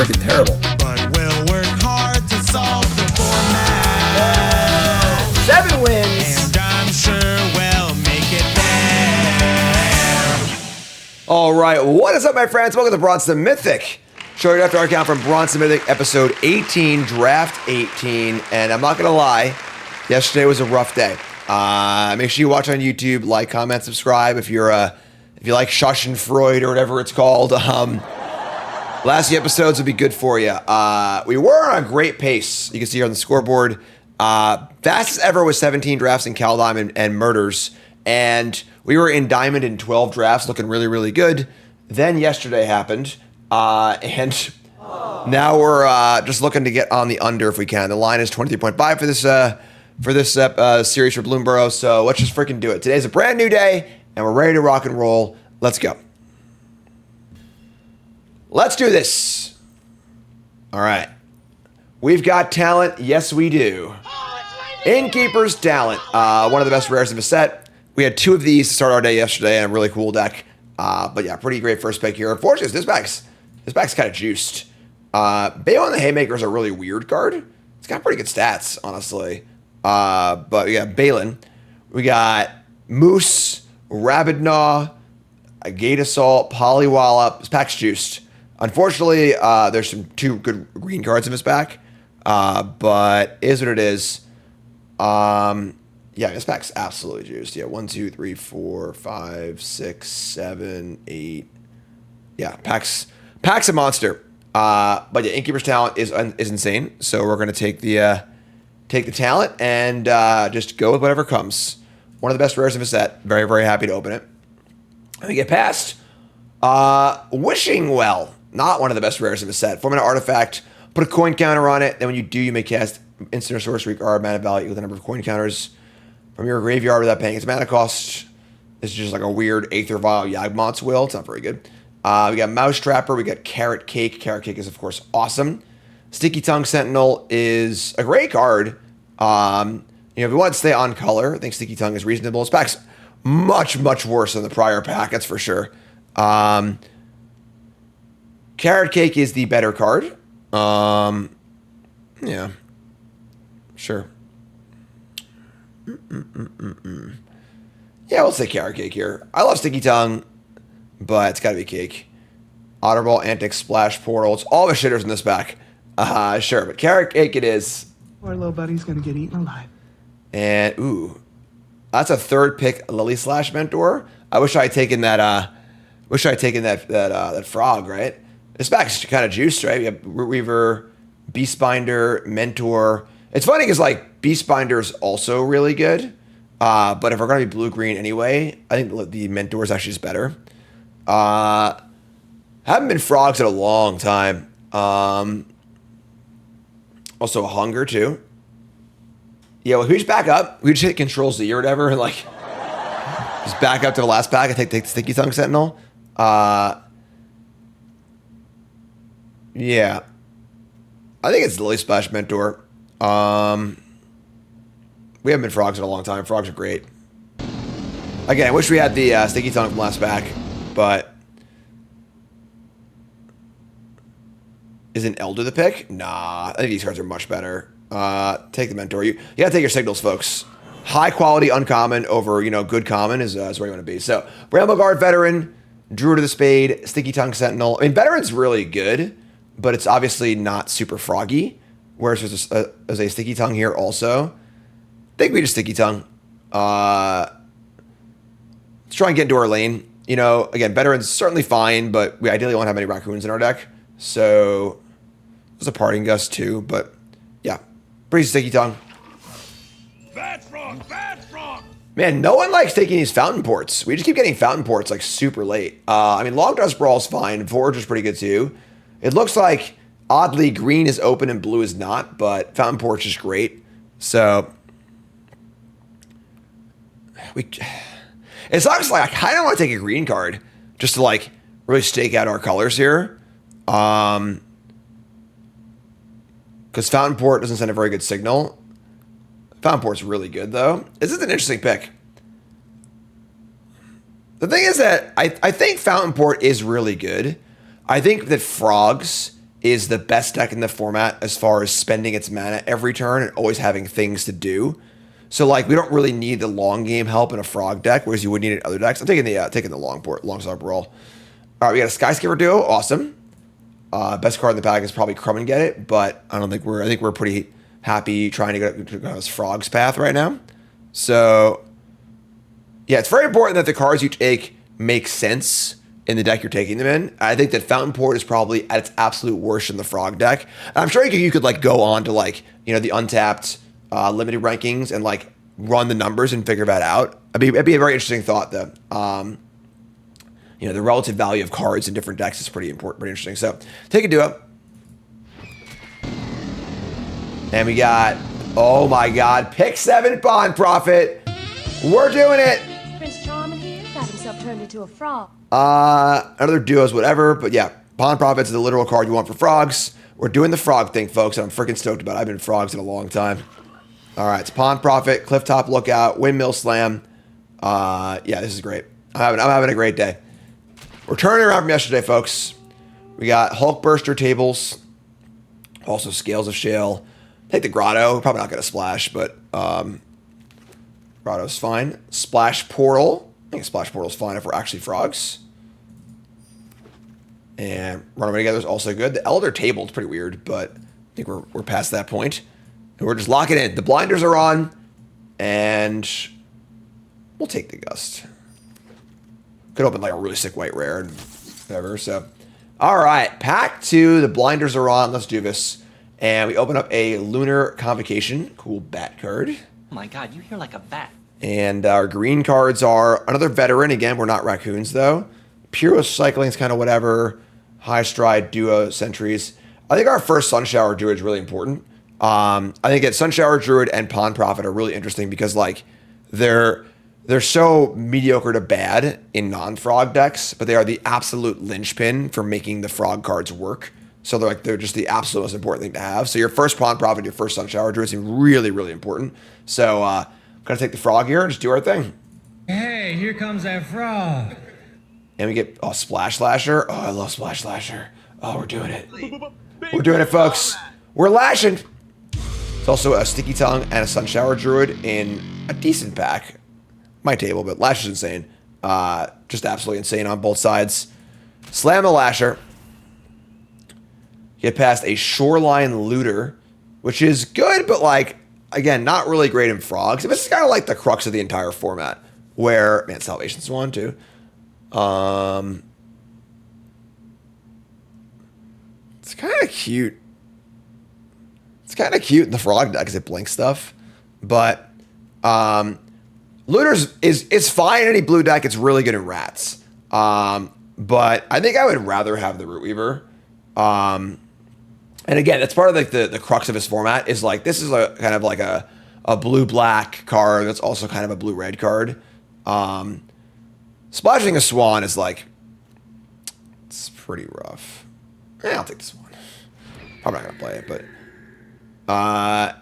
freaking terrible. But we'll work hard to solve the format. 7 wins. And I'm sure we'll make it there. All right, what is up, my friends? Welcome to Bronson Mythic. Show you after our account from Bronson Mythic, episode 18, draft 18. And I'm not gonna lie, yesterday was a rough day. Make sure you watch on YouTube, like, comment, subscribe if you like Schadenfreude or whatever it's called. Last few episodes would be good for you. We were on a great pace. You can see here on the scoreboard. Fastest ever was 17 drafts in Kaldheim and Murders. And we were in Diamond in 12 drafts, looking really, really good. Then yesterday happened. And now we're just looking to get on the under if we can. The line is 23.5 for this series for Bloomburrow. So let's just freaking do it. Today's a brand new day, and we're ready to rock and roll. Let's go. Let's do this. All right. We've got talent. Yes, we do. Innkeeper's Talent. One of the best rares of the set. We had 2 of these to start our day yesterday in a really cool deck. But yeah, pretty great first pick here. Unfortunately, this back's kind of juiced. Bale and the Haymaker is a really weird card. It's got pretty good stats, honestly. But we got Balin. We got Moose, Rabidnaw, Gate Assault, Polywallop. This pack's juiced. Unfortunately, there's 2 good green cards in this pack. But it is what it is. Yeah, this pack's absolutely juiced. Yeah, 1, 2, 3, 4, 5, 6, 7, 8. Yeah, pack's a monster. But yeah, Innkeeper's Talent is insane. So we're gonna take the talent and just go with whatever comes. One of the best rares of a set. Very, very happy to open it. And we get past Wishing Well. Not one of the best rares of a set. 4-mana artifact. Put a coin counter on it. Then when you do, you may cast instant or sorcery card mana value with the number of coin counters from your graveyard without paying its mana cost. This is just like a weird Aether Vial Yawgmoth's Will. It's not very good. We got Mouse Trapper. We got Carrot Cake. Carrot Cake is, of course, awesome. Sticky Tongue Sentinel is a great card. If you want to stay on color, I think Sticky Tongue is reasonable. This pack's much, much worse than the prior pack, that's for sure. Carrot Cake is the better card. Yeah. Sure. Yeah, we'll say Carrot Cake here. I love Sticky Tongue, but it's got to be Cake. Otterball, Antic, Splash, Portal. It's all the shitters in this pack. Sure, but Carrot Cake it is. Poor little buddy's gonna get eaten alive. And, ooh. That's a 3rd pick, Lily Slash Mentor. I wish I had taken that, that frog, right? This back's kind of juiced, right? We have Reaver, Beastbinder, Mentor. It's funny because, like, Beastbinder is also really good. But if we're going to be blue-green anyway, I think the Mentor is actually just better. Haven't been frogs in a long time. Also, a Hunger, too. Yeah, well, we just back up. We just hit Control-Z or whatever, and, like, just back up to the last pack and take the Sticky Tongue Sentinel. Yeah. I think it's Lily Splash Mentor. We haven't been frogs in a long time. Frogs are great. Again, I wish we had the Sticky Tongue from last pack, but isn't Elder the pick? Nah, I think these cards are much better. Take the Mentor. You gotta take your signals, folks. High quality uncommon over, good common is where you want to be. So, Bramble Guard Veteran, Druid of the Spade, Sticky Tongue Sentinel. I mean, Veteran's really good, but it's obviously not super froggy. Whereas there's a Sticky Tongue here also. I think we just Sticky Tongue. Let's try and get into our lane. Again, Veteran's certainly fine, but we ideally won't have any raccoons in our deck. So, there's a Parting Gust too, but yeah. Pretty Sticky Tongue. Bad frog! Bad frog! Man, no one likes taking these Fountain Ports. We just keep getting Fountain Ports, like, super late. Long Dust Brawl's fine. Forge is pretty good, too. It looks like, oddly, green is open and blue is not, but Fountain Port's just great. So, it sucks. Like, I kind of want to take a green card just to, like, really stake out our colors here. Because Fountain Port doesn't send a very good signal. Fountain Port's really good, though. This is an interesting pick. The thing is that I think Fountain Port is really good. I think that Frogs is the best deck in the format as far as spending its mana every turn and always having things to do. So like we don't really need the long game help in a frog deck, whereas you would need it in other decks. I'm taking the long side roll. All right, we got a Skyscraper Duo, awesome. Best card in the pack is probably Crumb and Get It, but I think we're pretty happy trying to go this Frog's path right now. So yeah, it's very important that the cards you take make sense in the deck you're taking them in. I think that Fountain Port is probably at its absolute worst in the Frog deck. And I'm sure you could like go on to like, you know, the Untapped limited rankings and like run the numbers and figure that out. It'd be a very interesting thought though. You know, the relative value of cards in different decks is pretty important, pretty interesting. So take a duo. And we got, oh my God, pick 7 Bond Profit. We're doing it. Prince Charming here got himself turned into a frog. Another duos, whatever. But yeah, Pawn Profit's the literal card you want for frogs. We're doing the frog thing, folks, and I'm freaking stoked about it. I've been frogs in a long time. All right, it's Pawn Profit, Clifftop Lookout, Windmill Slam. Yeah, this is great. I'm having a great day. We're turning around from yesterday, folks. We got Hulk Burster tables, also Scales of Shale. Take the Grotto. We're probably not going to splash, but Grotto's fine. Splash Portal. I think Splash Portal's fine if we're actually frogs. And Runaway Together is also good. The Elder Table is pretty weird, but I think we're past that point. And we're just locking in. The blinders are on, and we'll take the Gust. Could open like a really sick white rare and whatever. So, all right, pack 2. The blinders are on. Let's do this. And we open up a Lunar Convocation. Cool bat card. Oh my God, you hear like a bat. And our green cards are another veteran. Again, we're not raccoons, though. Pure Cycling is kind of whatever. High Stride, Duo, Sentries. I think our first Sunshower Druid is really important. I think that Sunshower Druid and Pawn Prophet are really interesting because, like, they're so mediocre to bad in non-frog decks, but they are the absolute linchpin for making the frog cards work. So they're just the absolute most important thing to have. So your first Pawn Prophet, your first Sunshower Druid seem really, really important. So I'm going to take the frog here and just do our thing. Hey, here comes that frog. And we get Splash Slasher. Oh, I love Splash Slasher. Oh, we're doing it. We're doing it, folks. We're lashing. It's also a Sticky Tongue and a Sunshower Druid in a decent pack. My table, but Lash is insane. Just absolutely insane on both sides. Slam the Lasher. Get past a Shoreline Looter, which is good, but like, again, not really great in frogs. This is kind of like the crux of the entire format, where, man, Salvation Swan too. It's kind of cute. It's kind of cute in the frog deck because it blinks stuff, but Looters is fine in any blue deck. It's really good in rats. But I think I would rather have the Root Weaver. And again, that's part of like the crux of his format is like, this is a kind of like a blue-black card that's also kind of a blue-red card. Splashing a Swan is like, it's pretty rough. I'll take this one. Probably not going to play it, but all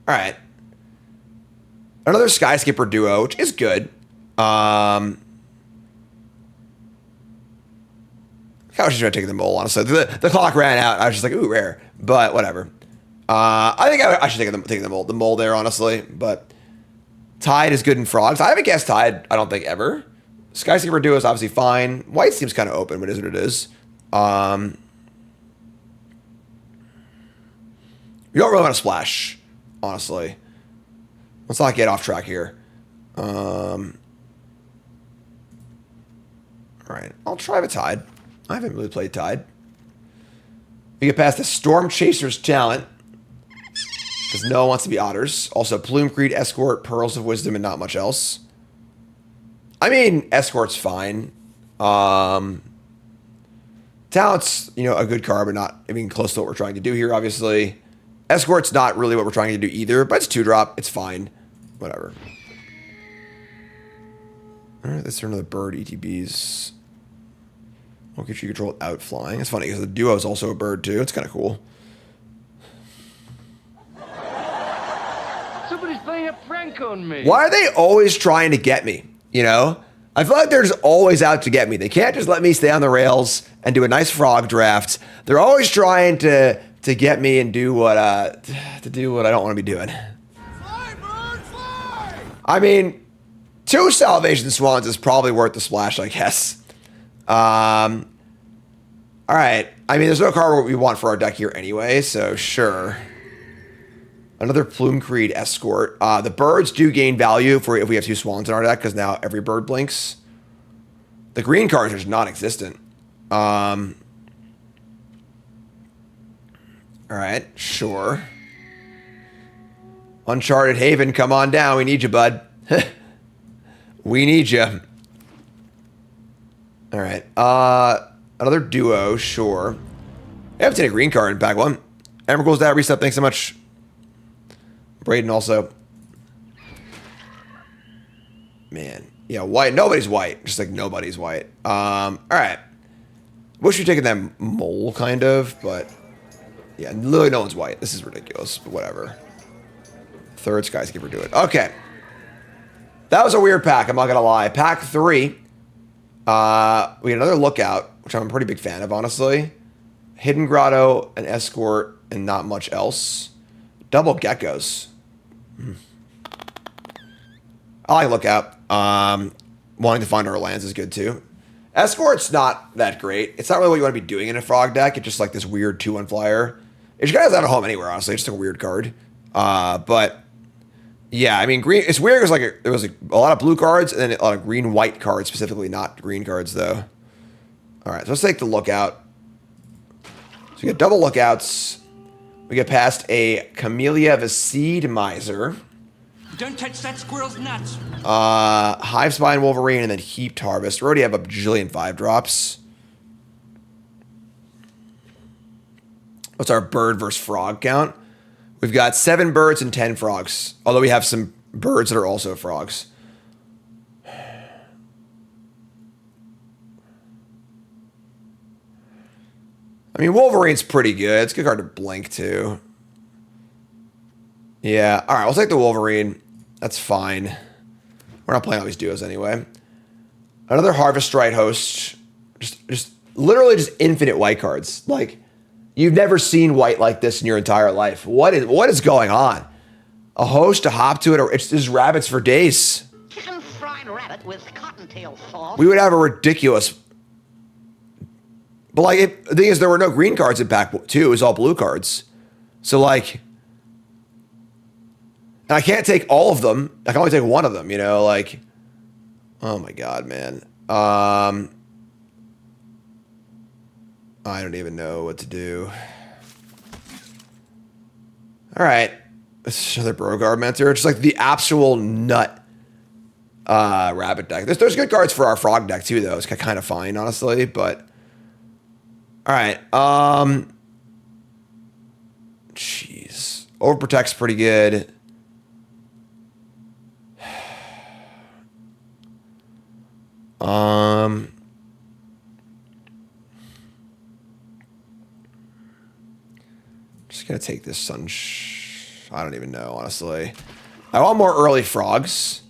right. Another Skyscraper Duo, which is good. I was just trying to take the mole, honestly. The clock ran out. I was just like, ooh, rare. But whatever. I think I should take the mole there, honestly. But Tide is good in frogs. I haven't guessed Tide, I don't think, ever. Skyscraper Duo is obviously fine. White seems kind of open, but it is what it is. You don't really want to splash, honestly. Let's not get off track here. All right, I'll try the Tide. I haven't really played Tide. We get past the Storm Chaser's talent, because no one wants to be otters. Also, Plume Creed, Escort, Pearls of Wisdom, and not much else. I mean, Escort's fine. Talent's, a good card, but not even close to what we're trying to do here, obviously. Escort's not really what we're trying to do either, but it's 2-drop. It's fine. Whatever. All right, let's turn to the bird ETBs. Won't get you control without flying. It's funny because the duo is also a bird too. It's kind of cool. Somebody's playing a prank on me. Why are they always trying to get me? I feel like they're just always out to get me. They can't just let me stay on the rails and do a nice frog draft. They're always trying to get me and do what I don't want to be doing. Fly, bird, fly! I mean, 2 Salvation Swans is probably worth the splash, I guess. All right. I mean, there's no card we want for our deck here anyway, so sure. Another Plume Creed Escort. The birds do gain value for if we have 2 swans in our deck, because now every bird blinks. The green cards are just non-existent. All right, sure. Uncharted Haven, come on down. We need you, bud. We need you. All right. Another duo, sure. I haven't seen a green card in pack 1. Emerald's that reset. Thanks so much. Braden also. Man. Yeah, white. Nobody's white. Just like nobody's white. All right. Wish we'd taken that mole, kind of, but yeah, literally no one's white. This is ridiculous, but whatever. Third Skyscraper do it. Okay. That was a weird pack, I'm not gonna lie. Pack 3. We get another Lookout, which I'm a pretty big fan of, honestly. Hidden Grotto, an Escort, and not much else. Double Geckos. I like Lookout. Wanting to find our lands is good too. Escort's not that great. It's not really what you want to be doing in a frog deck. It's just like this weird 2-1 flyer. It kind of out of home anywhere, honestly. It's just like a weird card. But yeah, I mean, green. It's weird because like there was like a lot of blue cards and then a lot of green-white cards, specifically not green cards though. All right, so let's take the Lookout. So we get double Lookouts. We get past a Camellia Viscid Miser. Don't touch that squirrel's nuts. Hive Spine Wolverine and then Heaped Harvest. We already have a bajillion 5-drops. What's our bird versus frog count? We've got 7 birds and 10 frogs. Although we have some birds that are also frogs. I mean, Wolverine's pretty good. It's a good card to blink too. Yeah. All right, we'll take the Wolverine. That's fine. We're not playing all these duos anyway. Another Harvest Stride Host. Just literally just infinite white cards. Like, you've never seen white like this in your entire life. What is going on? A host to hop to it, or it's just rabbits for days. Chicken fried rabbit with cottontail sauce. We would have a ridiculous. But like, the thing is, there were no green cards in pack 2. It was all blue cards. So like, and I can't take all of them. I can only take one of them, you know, like, oh my God, man. I don't even know what to do. All right. This is another Brogar Mentor. Just like the actual nut rabbit deck. There's good cards for our frog deck too, though. It's kind of fine, honestly, but all right. Jeez. Overprotect's pretty good. Just gonna take this I don't even know, honestly. I want more early frogs.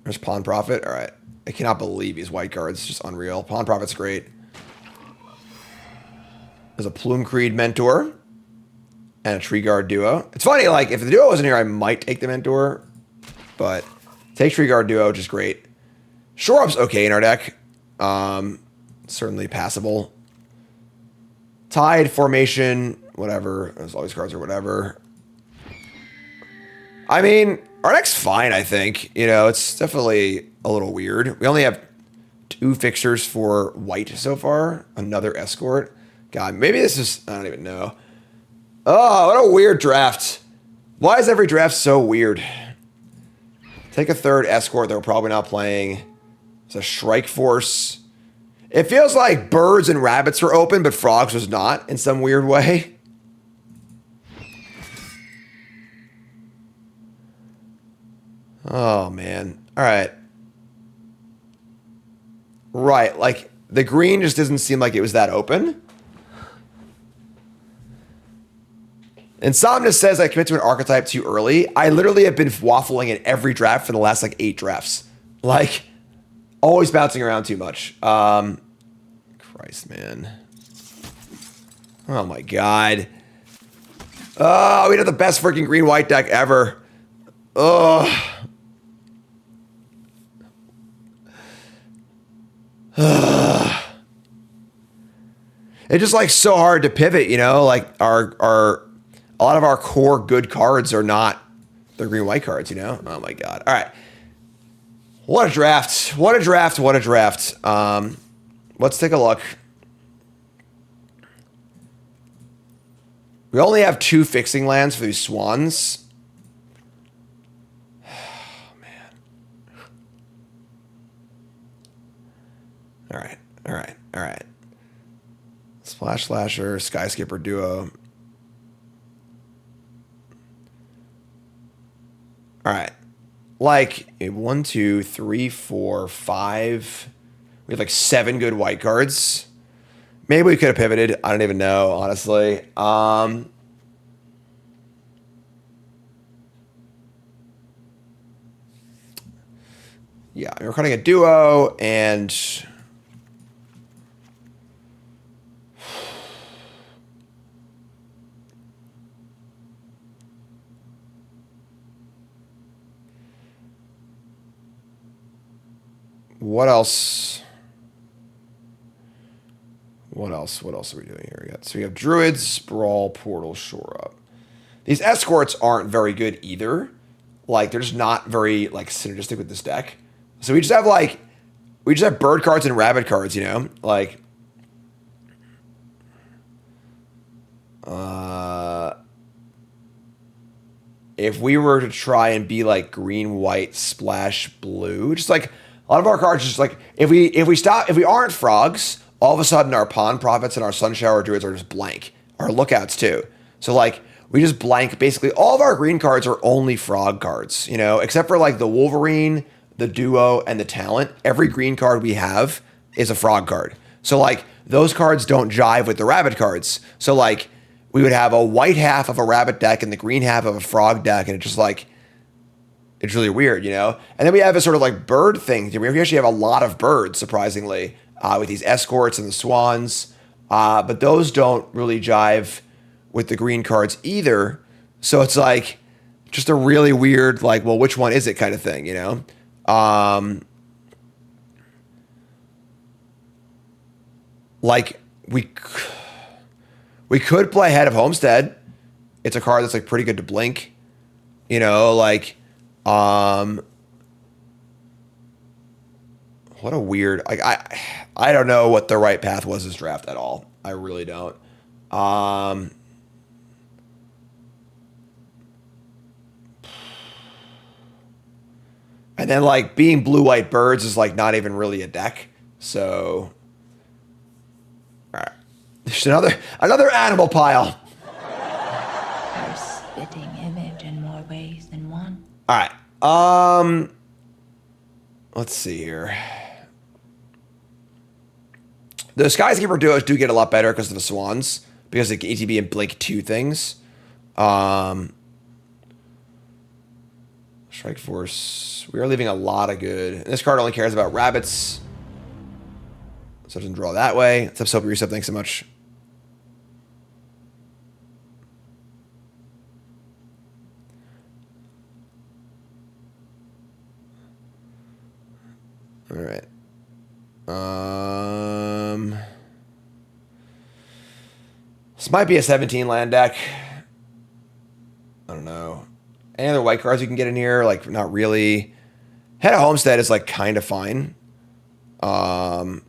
There's Pawn Prophet. All right. I cannot believe these white cards. It's just unreal. Pawn Prophet's great. There's a Plume Creed Mentor and a Tree Guard Duo. It's funny, like, if the duo wasn't here, I might take the Mentor, but take Tree Guard Duo, which is great. Shore Up's okay in our deck. Certainly passable. Tide, Formation, whatever. There's all these cards or whatever. I mean, our deck's fine, I think. You know, it's definitely a little weird. We only have 2 fixtures for white so far. Another Escort. God, maybe this is, I don't even know. Oh, what a weird draft. Why is every draft so weird? Take a third Escort that we're probably not playing. It's a Shrike Force. It feels like birds and rabbits were open, but frogs was not in some weird way. Oh, man. All right. Right, like, the green just doesn't seem like it was that open. Insomnus says I commit to an archetype too early. I literally have been waffling in every draft for the last, like, 8 drafts. Like, Always bouncing around too much. Christ, man. Oh my god. Oh, we have the best freaking green-white deck ever. Oh. It's just like so hard to pivot, you know? Like a lot of our core good cards are not the green-white cards, you know? Oh my god. All right. What a draft. What a draft. What a draft. Let's take a look. We only have 2 fixing lands for these swans. Oh, man. All right. All right. All right. Splash Slasher, Skyscraper Duo. All right. Like 1, 2, 3, 4, 5. We have like 7 good white cards. Maybe we could have pivoted. I don't even know, honestly. Yeah, we're cutting a duo and what else? What else are we doing here? So we have Druids, Sprawl, Portal, Shore Up. These escorts aren't very good either. Like they're just not very like synergistic with this deck. So we just have bird cards and rabbit cards, you know? Like if we were to try and be like green, white, splash, blue, just like a lot of our cards just like if we aren't frogs, all of a sudden our Pawn Prophets and our Sunshower Druids are just blank. Our Lookouts too. So like we just blank basically all of our green cards are only frog cards, you know, except for like the Wolverine, the Duo, and the Talent. Every green card we have is a frog card. So like those cards don't jive with the rabbit cards. So like we would have a white half of a rabbit deck and the green half of a frog deck, and it's just like it's really weird, you know? And then we have a sort of like bird thing. We actually have a lot of birds, surprisingly, with these escorts and the swans. But those don't really jive with the green cards either. So it's like just a really weird, like, well, which one is it kind of thing, you know? Like we could play Head of Homestead. It's a card that's like pretty good to blink, you know, like, what a weird, like, I don't know what the right path was this draft at all. I really don't. And then like being blue-white birds is like not even really a deck. So, all right. There's another animal pile. Her spitting image in more ways than one. All right. Let's see here. The Skyscraper duos do get a lot better because of the swans, because the ATB and blink 2 things. Strike Force. We are leaving a lot of good. And this card only cares about rabbits, so it doesn't draw that way. Let's have Soap Reset. Thanks so much. All right. This might be a 17 land deck. I don't know. Any other white cards you can get in here? Like, not really. Head of Homestead is like kind of fine. It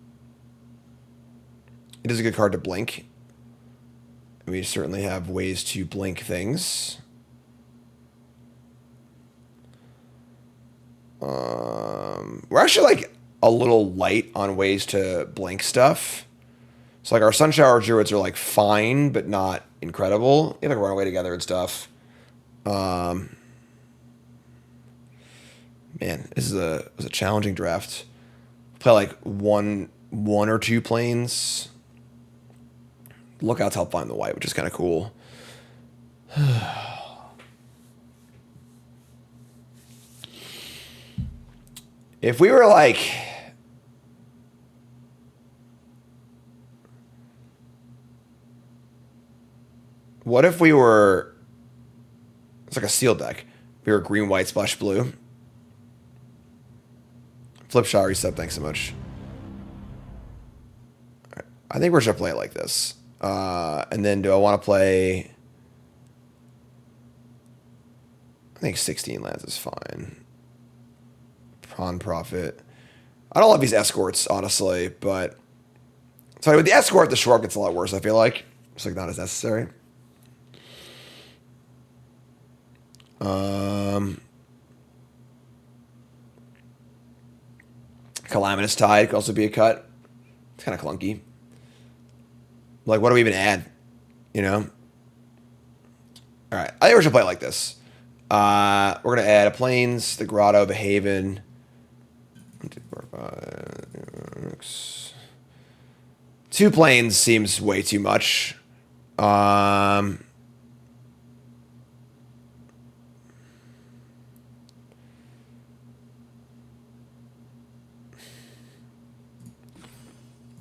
is a good card to blink. We certainly have ways to blink things. We're actually like a little light on ways to blink stuff. So like our Sunshower Druids are like fine, but not incredible. They like run away together and stuff. Man, this was a challenging draft. Play like one or 2 planes. Lookouts help find the white, which is kind of cool. If we were like What if we were... It's like a seal deck. We were green, white, splash, blue. Flip shot reset, thanks so much. All right. I think we're just going to play it like this. And then do I want to play... I think 16 lands is fine. Pawn profit. I don't love these escorts, honestly, but... So with the escort, the short gets a lot worse, I feel like. It's like not as necessary. Calamitous Tide could also be a cut. It's kind of clunky. Like, what do we even add? You know? All right. I think we're going to play it like this. We're going to add a Plains, the Grotto, the Haven. 1, 2, 4, 5, 6. 2 Plains seems way too much.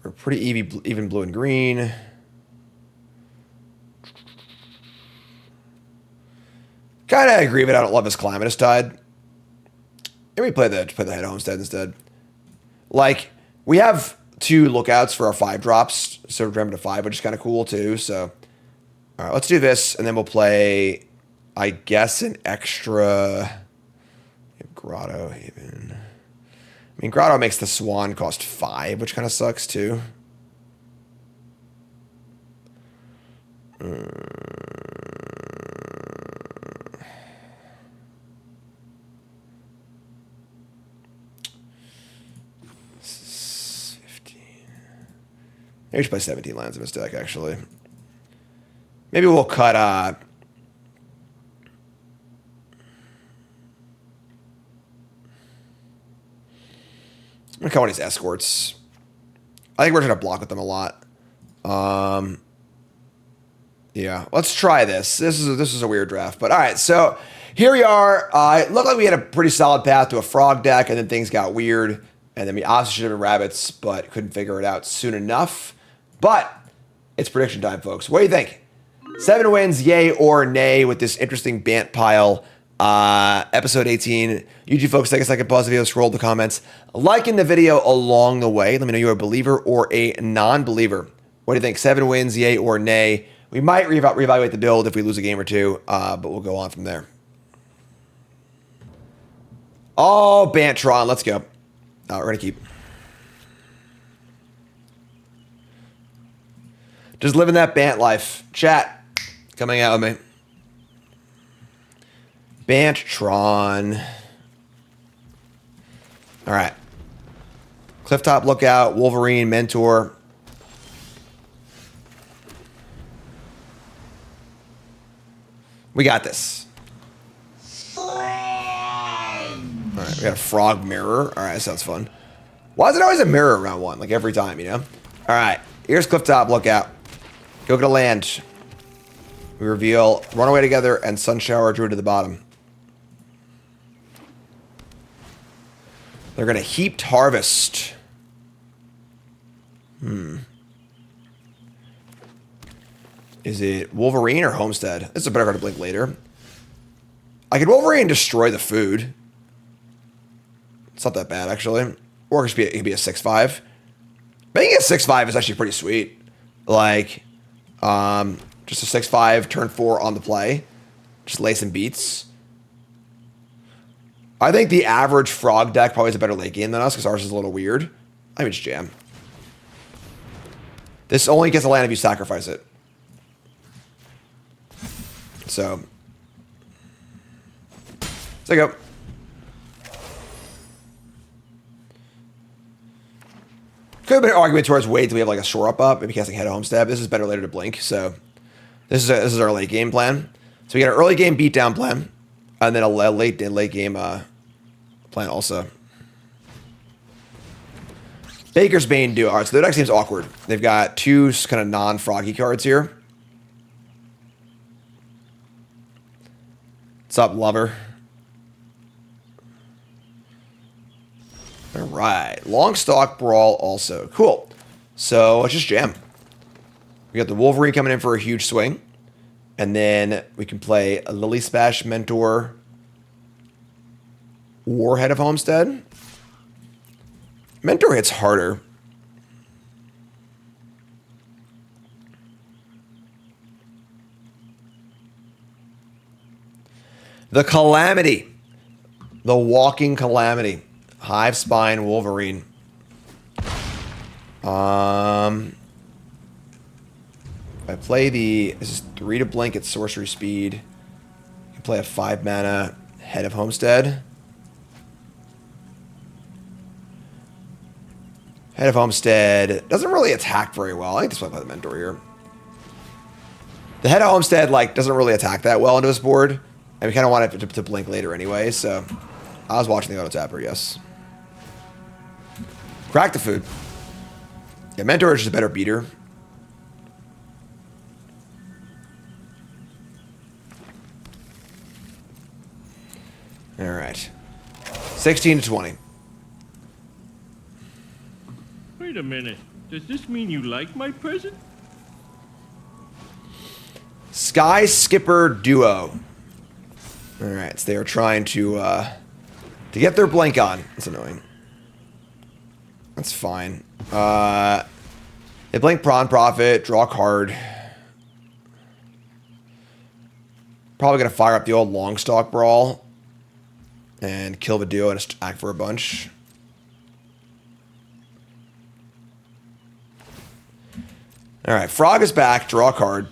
We're pretty even blue and green. Kind of agree, but I don't love his Calamitous Tide. Maybe play the Head Homestead instead. Like, we have 2 lookouts for our 5-drops, so we're jumping to 5, which is kind of cool too. So, all right, let's do this, and then we'll play, I guess, an extra Grotto Haven. I mean, Grotto makes the Swan cost 5, which kind of sucks too. Maybe we should play 17 lands in this deck, actually. Maybe we'll cut... I'm going to cut one of these escorts. I think we're going to block with them a lot. Yeah, let's try this. This is a weird draft. But all right, so here we are. It looked like we had a pretty solid path to a frog deck, and then things got weird. And then we obviously should have been rabbits, but couldn't figure it out soon enough. But it's prediction time, folks. What do you think? 7 wins, yay or nay, with this interesting Bant pile. Episode 18. YouTube folks, take a second, pause the video, scroll the comments, liking the video along the way. Let me know you're a believer or a non-believer. What do you think? 7 wins, yay or nay? We might reevaluate the build if we lose a game or two, but we'll go on from there. Oh, Bantron, let's go. We're going to keep. Just living that Bant life. Chat, coming out with me. Bantron. All right. Clifftop Lookout, Wolverine, Mentor. We got this. All right, we got a Frog Mirror. All right, that sounds fun. Why is it always a mirror around one? Like every time, you know? All right, here's Clifftop Lookout. Go get a land. We reveal Runaway Together and Sunshower Druid to the bottom. They're going to Heaped Harvest. Is it Wolverine or Homestead? This is a better card to blink later. I could Wolverine destroy the food. It's not that bad, actually. Or it could be a 6/5. Making a 6/5 is actually pretty sweet. Like, just a 6/5, turn 4 on the play. Just lay some beats. I think the average Frog deck probably has a better late game than us because ours is a little weird. I mean, just jam. This only gets a land if you sacrifice it. So, there you go. Could have been an argument towards wait till we have like a shore up, maybe casting Head of Homestead. This is better later to blink, so this is our late game plan. So we got an early game beatdown plan, and then a late game plan also. Baker's Bane duo. All right, so their deck seems awkward. They've got 2 kind of non-froggy cards here. What's up, lover? All right. Longstalk Brawl also. Cool. So let's just jam. We got the Wolverine coming in for a huge swing. And then we can play a Lily Splash Mentor or Head of Homestead. Mentor hits harder. The Calamity. The Walking Calamity. Hive Spine Wolverine. If I play this is 3 to blink at sorcery speed. You can play a 5 mana Head of Homestead. Head of Homestead doesn't really attack very well. I think that's why I play the Mentor here. The Head of Homestead doesn't really attack that well into this board, and we kind of want it to blink later anyway. So I was watching the auto tapper. Yes. Crack the food. Yeah, Mentor is just a better beater. All right. 16 to 20. Wait a minute. Does this mean you like my present? Sky Skipper Duo. All right, so they are trying to get their blink on. That's annoying. That's fine. They blink Prawn Profit, draw a card. Probably gonna fire up the old Longstalk Brawl and kill the duo and just act for a bunch. All right, Frog is back. Draw a card.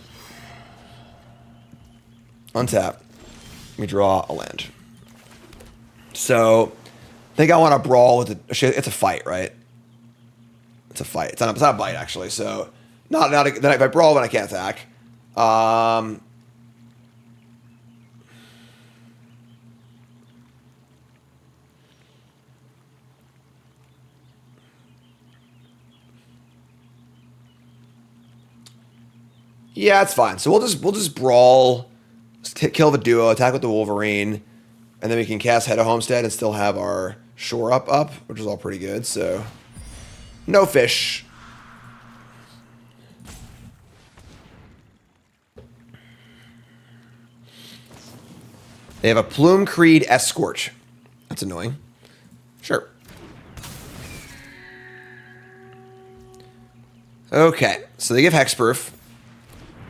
Untap. We draw a land. So, I think I want to brawl with the. It's a fight, right? It's a fight. It's not a bite actually. So, then if I brawl, then I can't attack. Yeah, it's fine. So we'll just brawl, kill the duo, attack with the Wolverine, and then we can cast Head of Homestead and still have our Shore up, which is all pretty good. So no fish. They have a Plume Creed Escort. That's annoying. Sure. Okay, so they give Hexproof.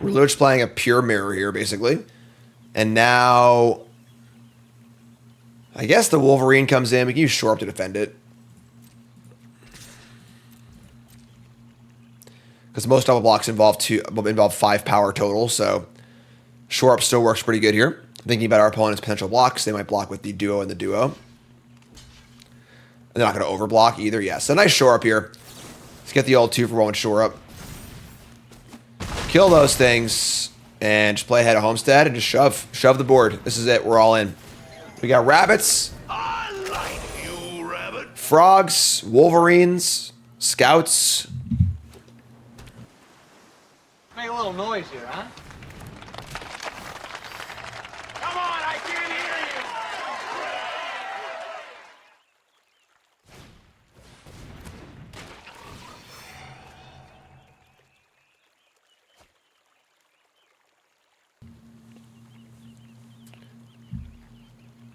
We're literally just playing a pure mirror here, basically. And now, I guess the Wolverine comes in. We can use Shore Up to defend it. Because most double blocks involve 5 power total, so Shore Up still works pretty good here. Thinking about our opponent's potential blocks, they might block with the duo and the duo. They're not going to overblock either. Yeah, so nice Shore Up here. Let's get the old 2-for-1 Shore Up. Kill those things and just play Head of Homestead and just shove the board. This is it. We're all in. We got rabbits. I like you, rabbit. Frogs, Wolverines, Scouts. Make a little noise here, huh? Come on, I can't hear you.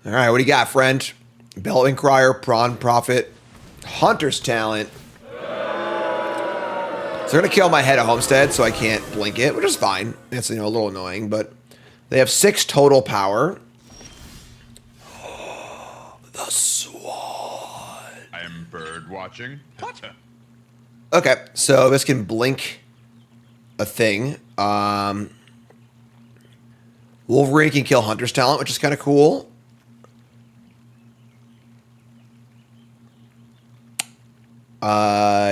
All right, what do you got, friend? Bellowing Crier, Prawn Prophet, Hunter's Talent. So they're going to kill my Head of Homestead, so I can't blink it, which is fine. It's, a little annoying, but they have 6 total power. The Swan. I'm bird watching. What? Okay, so this can blink a thing. Wolverine can kill Hunter's Talent, which is kind of cool.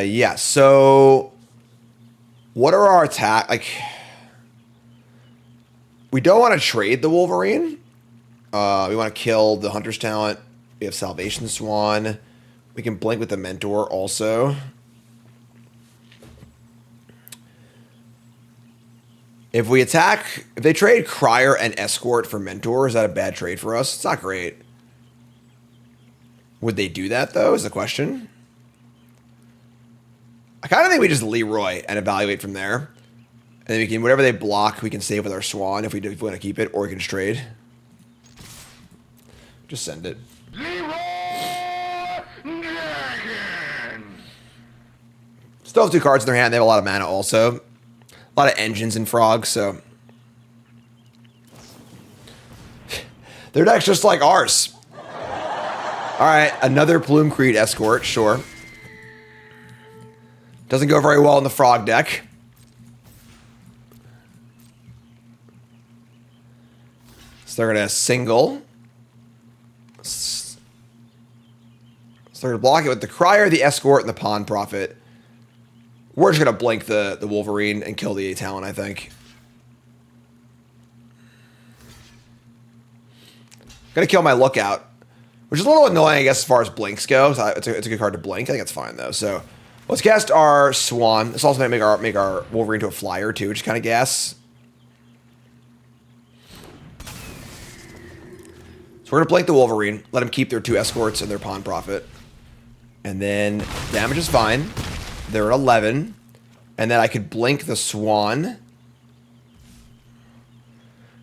Yeah, so what are our attack? We don't want to trade the Wolverine. We want to kill the Hunter's Talent. We have Salvation Swan. We can blink with the Mentor also. If they trade Crier and Escort for Mentor, is that a bad trade for us? It's not great. Would they do that, though, is the question. I kind of think we just Leroy and evaluate from there. And then we can, whatever they block, we can save with our Swan if we want to keep it, or we can just trade. Just send it. Still have 2 cards in their hand. They have a lot of mana also. A lot of engines and frogs, so. Their deck's just like ours. Alright, another Bloomburrow Escort, sure. Doesn't go very well in the frog deck. So they're going to single. So they're going to block it with the Crier, the Escort, and the Pawn Prophet. We're just going to blink the Wolverine and kill the Talon, I think. Going to kill my Lookout, which is a little annoying, I guess, as far as blinks go. So it's a good card to blink. I think it's fine, though. So let's cast our Swan. This also might make our Wolverine to a flyer, too, which is kind of gas. So we're going to blink the Wolverine, let them keep their 2 Escorts and their Pawn Prophet. And then damage is fine. They're at 11. And then I could blink the Swan.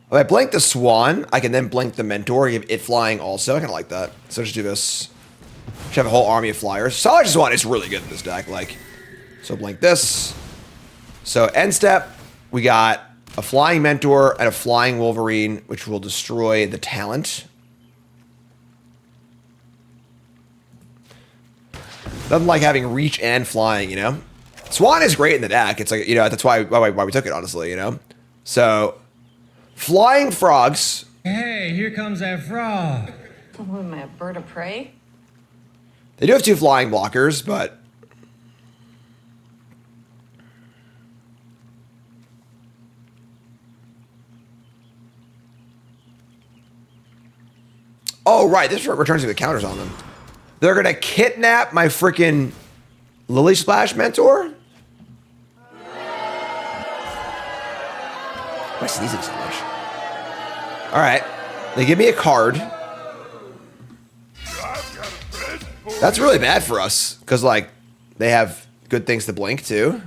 If I blink the Swan, I can then blink the Mentor, give it flying also. I kind of like that. So just do this. Just have a whole army of flyers. Solid Swan is really good in this deck. Like, so blink this. So end step, we got a flying Mentor and a flying Wolverine, which will destroy the Talent. Nothing like having reach and flying, you know? Swan is great in the deck. It's like, you know, that's why we took it, honestly, you know? So, flying frogs. Hey, here comes that frog. What am I, a bird of prey? They do have 2 flying blockers, but... Oh, right. This returns to the counters on them. They're going to kidnap my freaking Lily Splash Mentor? Why am I sneezing so much? All right. They give me a card. That's really bad for us because, like, they have good things to blink, too.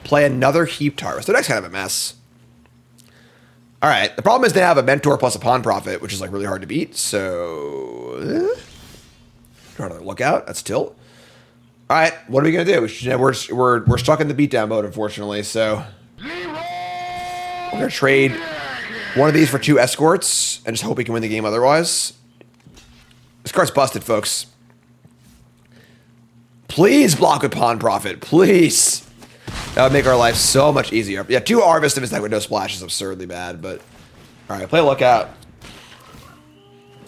Play another Heaped Harvest. The deck's kind of a mess. All right. The problem is they have a Mentor plus a Pawn Prophet, which is, like, really hard to beat. So... Trying to look out. That's tilt. All right, what are we gonna do? We're stuck in the beatdown mode, unfortunately. So we're gonna trade one of these for 2 Escorts and just hope we can win the game. Otherwise, this card's busted, folks. Please block with Pawn Prophet, please. That would make our life so much easier. Yeah, 2 Harvest of his deck with no splash is absurdly bad. But all right, play Lookout.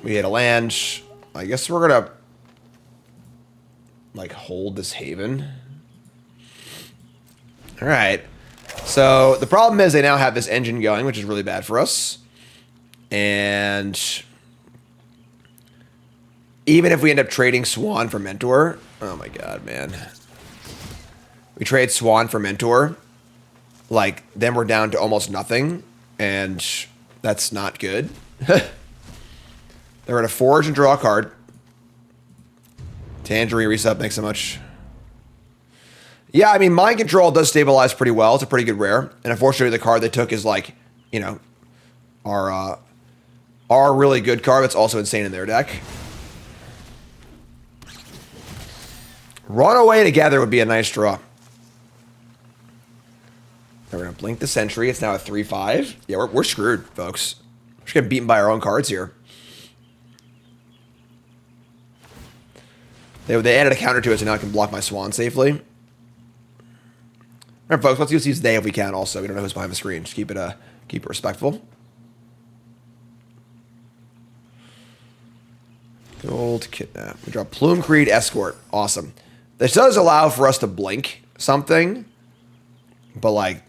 We hit a land. I guess we're gonna. Like, hold this Haven. All right. So, the problem is they now have this engine going, which is really bad for us. And even if we end up trading Swan for Mentor... Oh, my God, man. We trade Swan for Mentor. Like, then we're down to almost nothing. And that's not good. They're going to Forge and draw a card. Tangerine reset, thanks so much. Yeah, I mean, Mind Control does stabilize pretty well. It's a pretty good rare. And unfortunately, the card they took is like, you know, our really good card that's also insane in their deck. Run away together would be a nice draw. We're going to blink the Sentry. It's now a 3-5. Yeah, we're screwed, folks. We're just getting beaten by our own cards here. They added a counter to it, so now I can block my Swan safely. Remember, folks, let's use they if we can. Also, we don't know who's behind the screen. Just keep it respectful. Gold Kidnap. We draw Bloomburrow Escort. Awesome. This does allow for us to blink something, but like,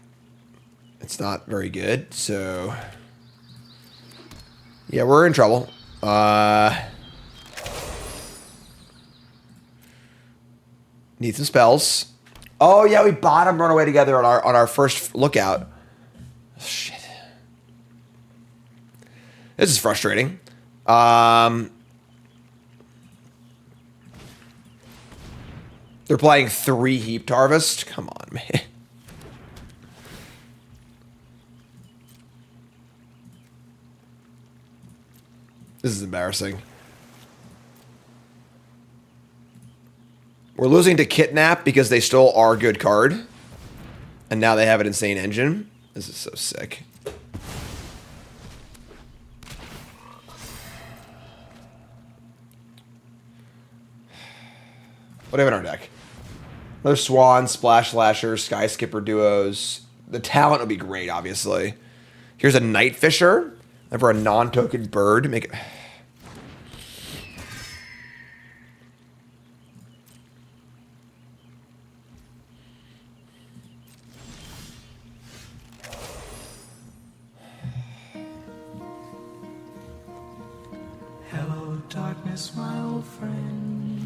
it's not very good. So, yeah, we're in trouble. Need some spells. Oh yeah, we bottom run away together on our first Lookout. Shit. This is frustrating. They're playing 3 Heaped Harvest. Come on, man. This is embarrassing. We're losing to Kidnap because they stole our good card. And now they have an insane engine. This is so sick. What do we have in our deck? Another Swan, Splash Slasher, Sky Skipper duos. The talent would be great, obviously. Here's a Night Fisher. And for a non-token bird, make it... Hello, darkness, my old friend.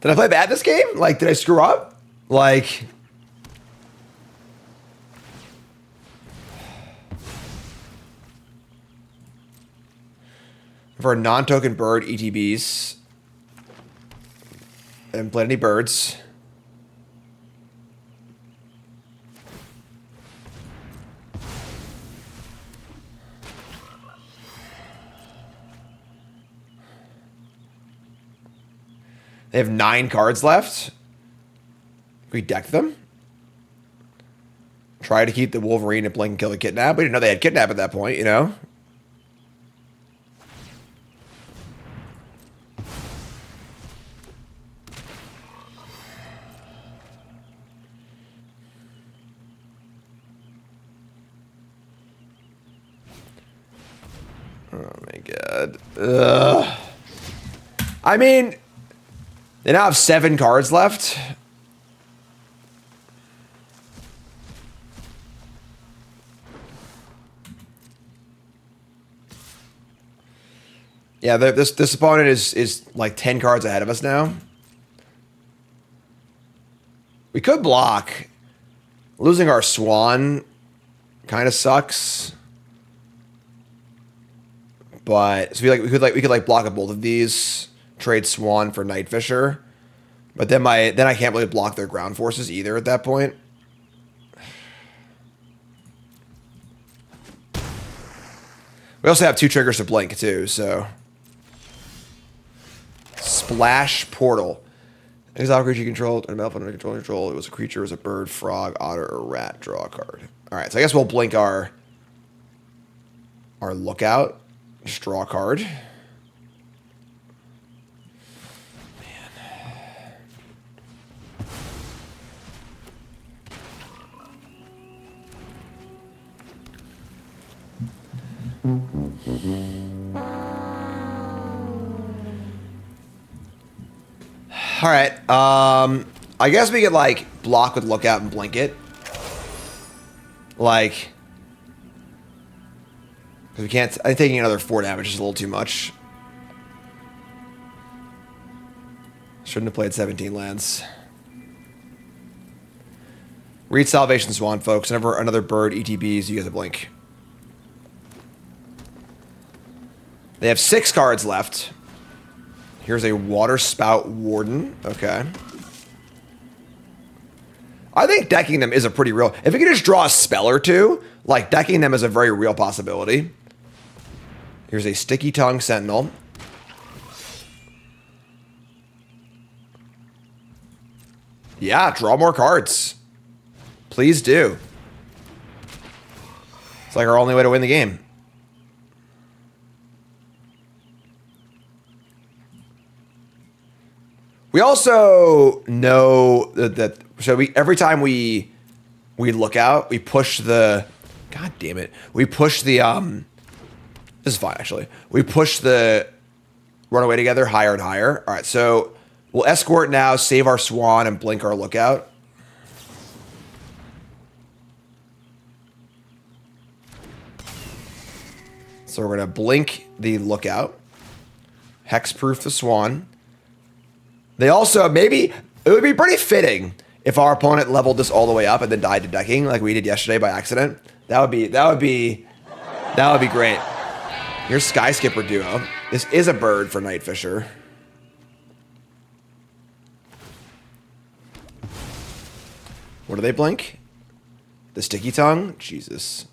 Did I play bad this game? Like, did I screw up? Like... For a non-token bird, ETBs. I haven't played any birds. They have 9 cards left. Can we deck them? Try to keep the Wolverine and Blink and kill the Kidnap. We didn't know they had Kidnap at that point, you know? Oh my god. Ugh. I mean, they now have 7 cards left. Yeah, this opponent is like 10 cards ahead of us now. We could block. Losing our Swan kind of sucks. But so we could block up both of these, trade Swan for Night Fisher. But then I can't really block their ground forces either at that point. We also have 2 triggers to blink too, so Splash Portal. Exile creature you controlled and Malphite under control. It was a creature, it was a bird, frog, otter, or rat. Draw a card. Alright, so I guess we'll blink our lookout. Just draw a card. All right. I guess we could like block with lookout and blink it. Like, because we can't. I think taking another 4 damage is a little too much. Shouldn't have played 17 lands. Read Salvation Swan, folks. Whenever another bird ETBs, you get a blink. They have 6 cards left. Here's a Water Spout Warden. Okay. I think decking them is a pretty real... If we could just draw a spell or two, like, decking them is a very real possibility. Here's a Sticky Tongue Sentinel. Yeah, draw more cards. Please do. It's like our only way to win the game. We also know that so every time we look out, we push the... God damn it. We push the... This is fine, actually. We push the Runaway Together higher and higher. All right, so we'll Escort now, save our Swan, and blink our lookout. So we're going to blink the lookout. Hexproof the Swan. They also, maybe, it would be pretty fitting if our opponent leveled this all the way up and then died to decking like we did yesterday by accident. That would be great. Here's Sky Skipper Duo. This is a bird for Night Fisher. What do they blink? The sticky tongue? Jesus.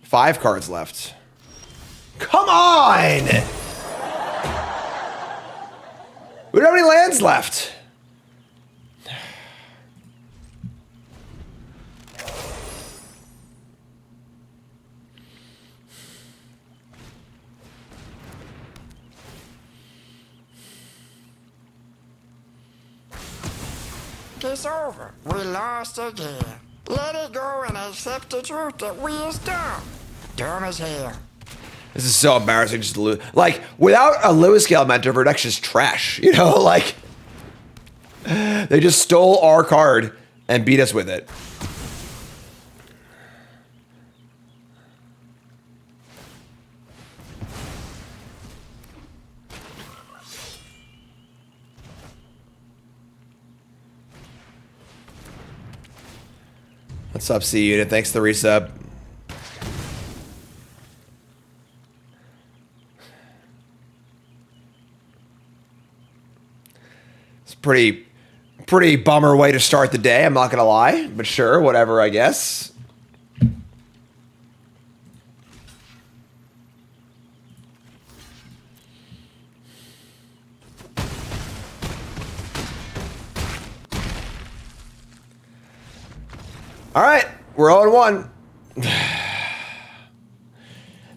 Five cards left. Come on! We don't have any lands left. It's over. We lost again. Let it go and accept the truth that we is dumb. Dumb as hell. This is so embarrassing just to lose. Like, without a Lewis scale mentor, our deck's just trash. You know, like, they just stole our card and beat us with it. What's up, C Unit? Thanks for the resub. It's pretty bummer way to start the day, I'm not gonna lie, but sure, whatever, I guess. All right, we're 0-1.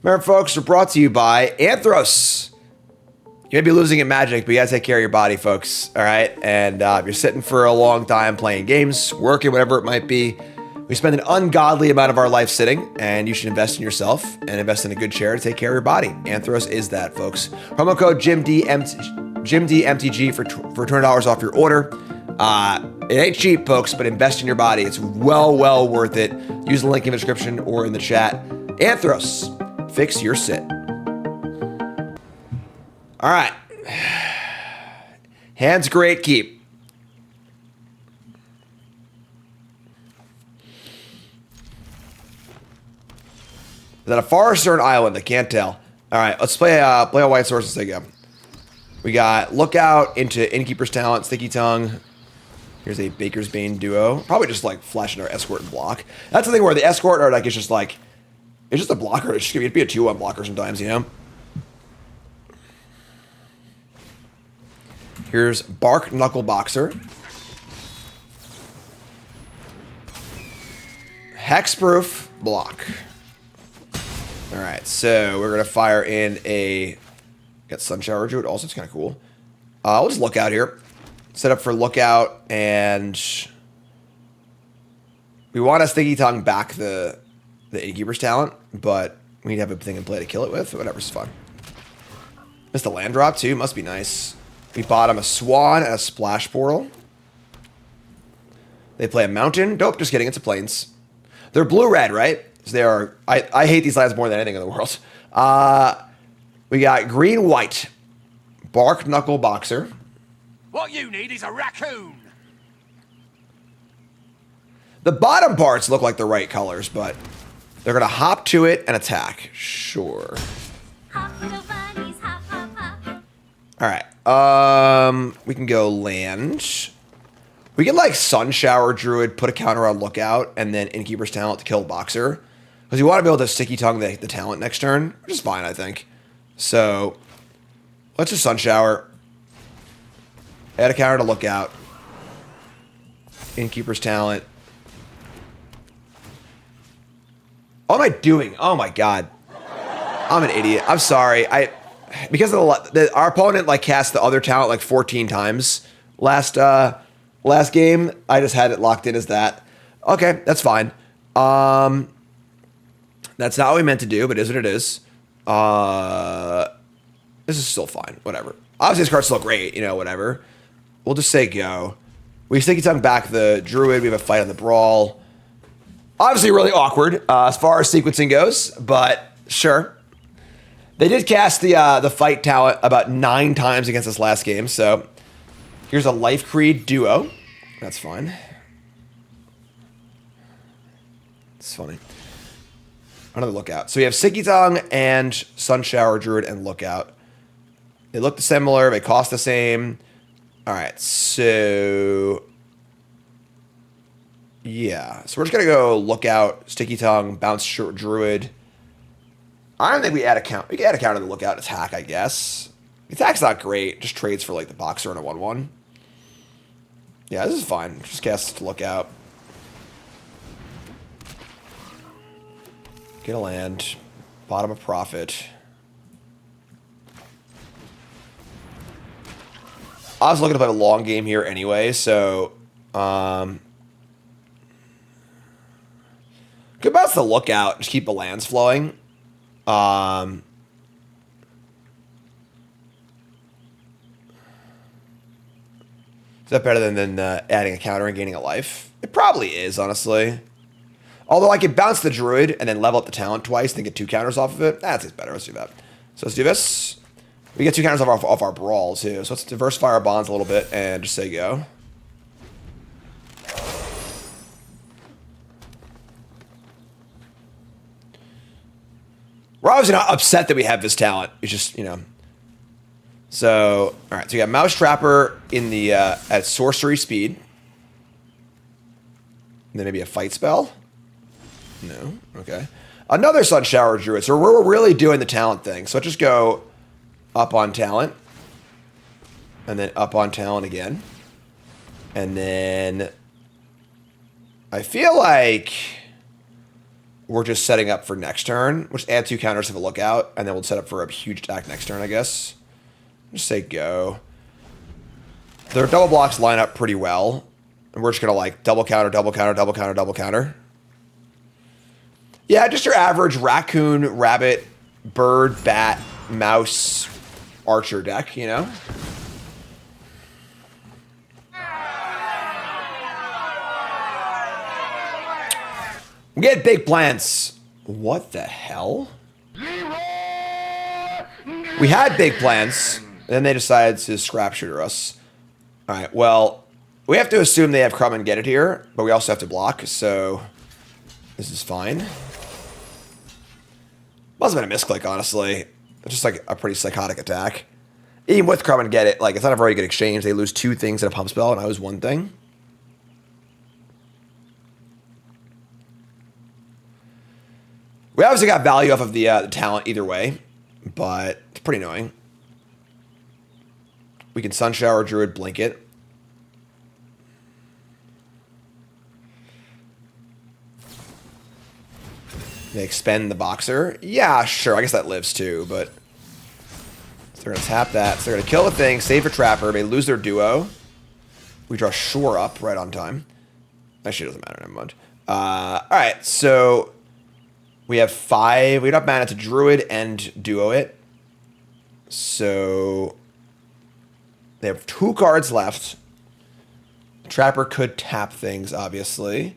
Remember, folks, we're brought to you by Anthros. You may be losing at Magic, but you gotta take care of your body, folks. All right, and if you're sitting for a long time playing games, working, whatever it might be, we spend an ungodly amount of our life sitting, and you should invest in yourself and invest in a good chair to take care of your body. Anthros is that, folks. Promo code JimDMTG for $200 off your order. It ain't cheap, folks, but invest in your body. It's well worth it. Use the link in the description or in the chat. Anthros, fix your sit. All right. Hands great, keep. Is that a forest or an island? I can't tell. All right, let's play a white source and go. We got Lookout into Innkeeper's Talent, Sticky Tongue. Here's a Baker's Bane duo. Probably just like flashing our Escort and block. That's the thing where the Escort or like it's just a blocker. It'd be a 2-1 blocker sometimes, you know? Here's Bark Knuckle Boxer. Hexproof block. All right, so we're gonna fire in a got Sunshower Druid. Also, it's kind of cool. We'll just look out here. Set up for Lookout, and we want a Sticky Tongue back the Innkeeper's Talent, but we need to have a thing in play to kill it with. Whatever's fun. Missed a land drop too. Must be nice. We bought him a Swan and a Splash Portal. They play a Mountain. Dope. Just kidding. It's a Plains. They're blue-red, right? So they are. I hate these lands more than anything in the world. We got green-white. Bark Knuckle Boxer. What you need is a raccoon. The bottom parts look like the right colors, but they're going to hop to it and attack. Sure. Hop, little bunnies, hop, hop, hop. All right. We can go land. We can like Sunshower Druid, put a counter on Lookout, and then Innkeeper's Talent to kill Boxer. Because you want to be able to Sticky Tongue the talent next turn, which is fine, I think. So let's just Sunshower. Add a counter to Lookout. Innkeeper's Talent. What am I doing? Oh my god. I'm an idiot. I'm sorry. Because of our opponent like cast the other talent like 14 times last game. I just had it locked in as that. Okay, that's fine. That's not what we meant to do, but it is what it is. This is still fine. Whatever. Obviously, this card's still great. You know, whatever. We'll just say go. We Sticky Tongue back the Druid. We have a fight on the Brawl. Obviously, really awkward as far as sequencing goes, but sure. They did cast the fight talent about 9 times against us last game, so here's a Life Creed duo. That's fine. It's funny. Another Lookout. So we have Sticky Tongue and Sunshower Druid and Lookout. They look similar. They cost the same. All right, so yeah. So we're just going to go Lookout, Sticky Tongue, Bounce Druid. I don't think we add a count. We can add a counter to the Lookout attack, I guess. The attack's not great. Just trades for like the Boxer and a 1/1. Yeah, this is fine. Just cast Lookout. Get a land. Bottom of Profit. I was looking to play a long game here anyway, so good bounce the Lookout. Just keep the lands flowing. Is that better than adding a counter and gaining a life? It probably is, honestly. Although I could bounce the Druid and then level up the talent twice and get 2 counters off of it. That's better. Let's do that. So let's do this. We get 2 counters off our Brawl, too. So let's diversify our bonds a little bit and just say go. We're obviously not upset that we have this talent. It's just, you know. So, all right. So we got Mouse Trapper in the at sorcery speed. And then maybe a fight spell. No. Okay. Another Sunshower Druid. So we're really doing the talent thing. So let's just go up on talent. And then up on talent again. And then I feel like we're just setting up for next turn. We'll just add 2 counters to a Lookout. And then we'll set up for a huge attack next turn, I guess. Just say go. Their double blocks line up pretty well. And we're just going to like double counter, double counter, double counter, double counter. Yeah, just your average raccoon, rabbit, bird, bat, mouse, archer deck, you know? We had big plans. What the hell? We had big plans, and then they decided to scrap shooter us. All right, well, we have to assume they have Crumb and Get It here, but we also have to block, so this is fine. Must have been a misclick, honestly. It's just like a pretty psychotic attack. Even with Crumb and Get It, like, it's not a very good exchange. They lose 2 things in a pump spell, and I lose 1 thing. We obviously got value off of the talent either way, but it's pretty annoying. We can Sunshower Druid, blink it. They expend the Boxer. Yeah, sure. I guess that lives too, but so they're going to tap that. So they're going to kill the thing, save for Trapper. They lose their duo. We draw Shore Up right on time. Actually, it doesn't matter. Never mind. All right, so we have 5. We don't have mana to Druid and duo it. So they have 2 cards left. Trapper could tap things, obviously.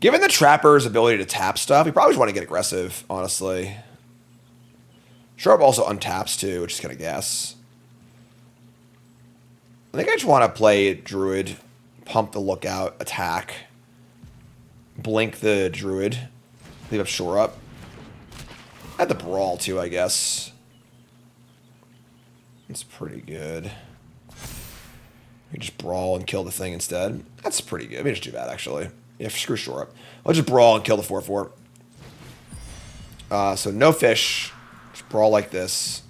Given the Trapper's ability to tap stuff, we probably just want to get aggressive, honestly. Sharp also untaps too, which is kind of gas. I think I just want to play Druid, pump the Lookout, attack, blink the Druid, leave up Shore Up. Add the Brawl too, I guess. It's pretty good. We just Brawl and kill the thing instead. That's pretty good. Maybe just do that, actually. Yeah, screw Shore Up. Let's just Brawl and kill the 4/4. So no fish. Just Brawl like this.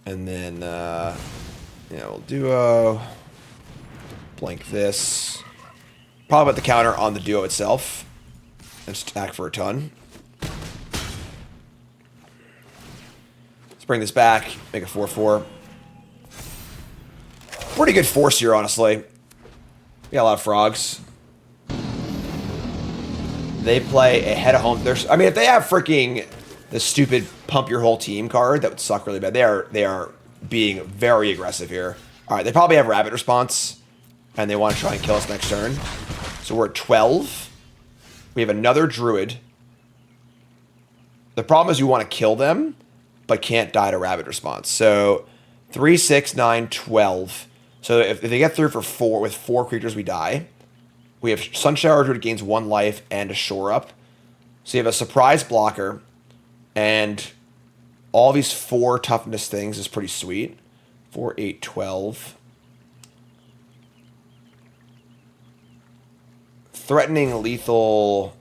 And then, yeah, we'll duo. Blank this. Probably put the counter on the duo itself. And just attack for a ton. Let's bring this back. Make a 4/4. Pretty good force here, honestly. We got a lot of frogs. They play a head of home. I mean, if they have freaking the stupid pump your whole team card, that would suck really bad. They are being very aggressive here. All right, they probably have rabbit response, and they want to try and kill us next turn. So we're at 12. We have another Druid. The problem is we want to kill them, but can't die to Rapid Response. So 3, 6, 9, 12. So if they get through for 4, with 4 creatures, we die. We have Sunshower Druid gains 1 life and a Shore Up. So you have a surprise blocker, and all these 4 toughness things is pretty sweet. 4, 8, 12. Threatening, lethal,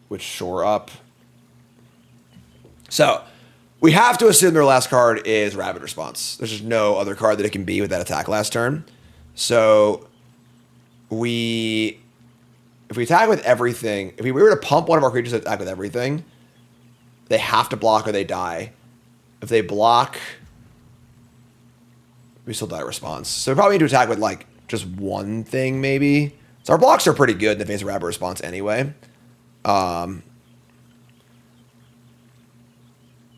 with Shore Up. So we have to assume their last card is Rapid Response. There's just no other card that it can be with that attack last turn. So if we attack with everything, if we were to pump one of our creatures to attack with everything, they have to block or they die. If they block, we still die response. So we probably need to attack with like just one thing maybe. So our blocks are pretty good in the face of Rapid Response anyway.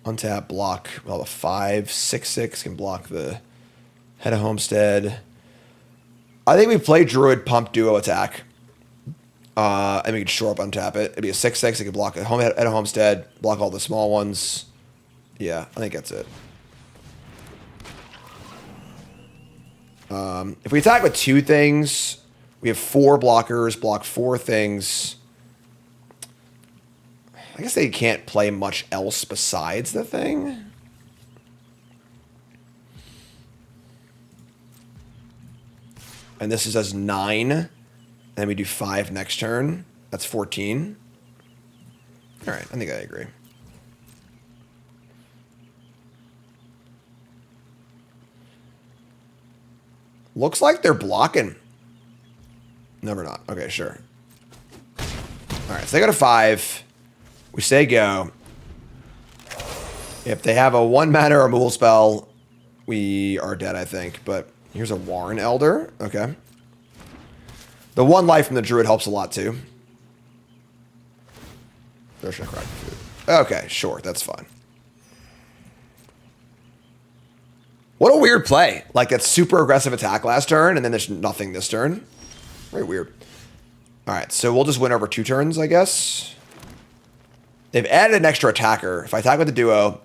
Untap, block. Well, the 5, 6, 6 can block the Head of Homestead. I think we play Druid Pump Duo attack. And we can Shore Up, untap it. It'd be a 6, 6. It could block Head of Homestead, block all the small ones. Yeah, I think that's it. If we attack with 2 things, we have 4 blockers, block 4 things. I guess they can't play much else besides the thing. And this is as 9. And then we do 5 next turn. That's 14. All right, I think I agree. Looks like they're blocking. No, we're not. Okay, sure. All right, so they go to 5. We say go. If they have a 1 mana removal spell, we are dead, I think. But here's a Warren Elder. Okay. The 1 life from the Druid helps a lot, too. Okay, sure. That's fine. What a weird play. Like, that super aggressive attack last turn, and then there's nothing this turn. Very weird. All right, so we'll just win over 2 turns, I guess. They've added an extra attacker. If I attack with the duo,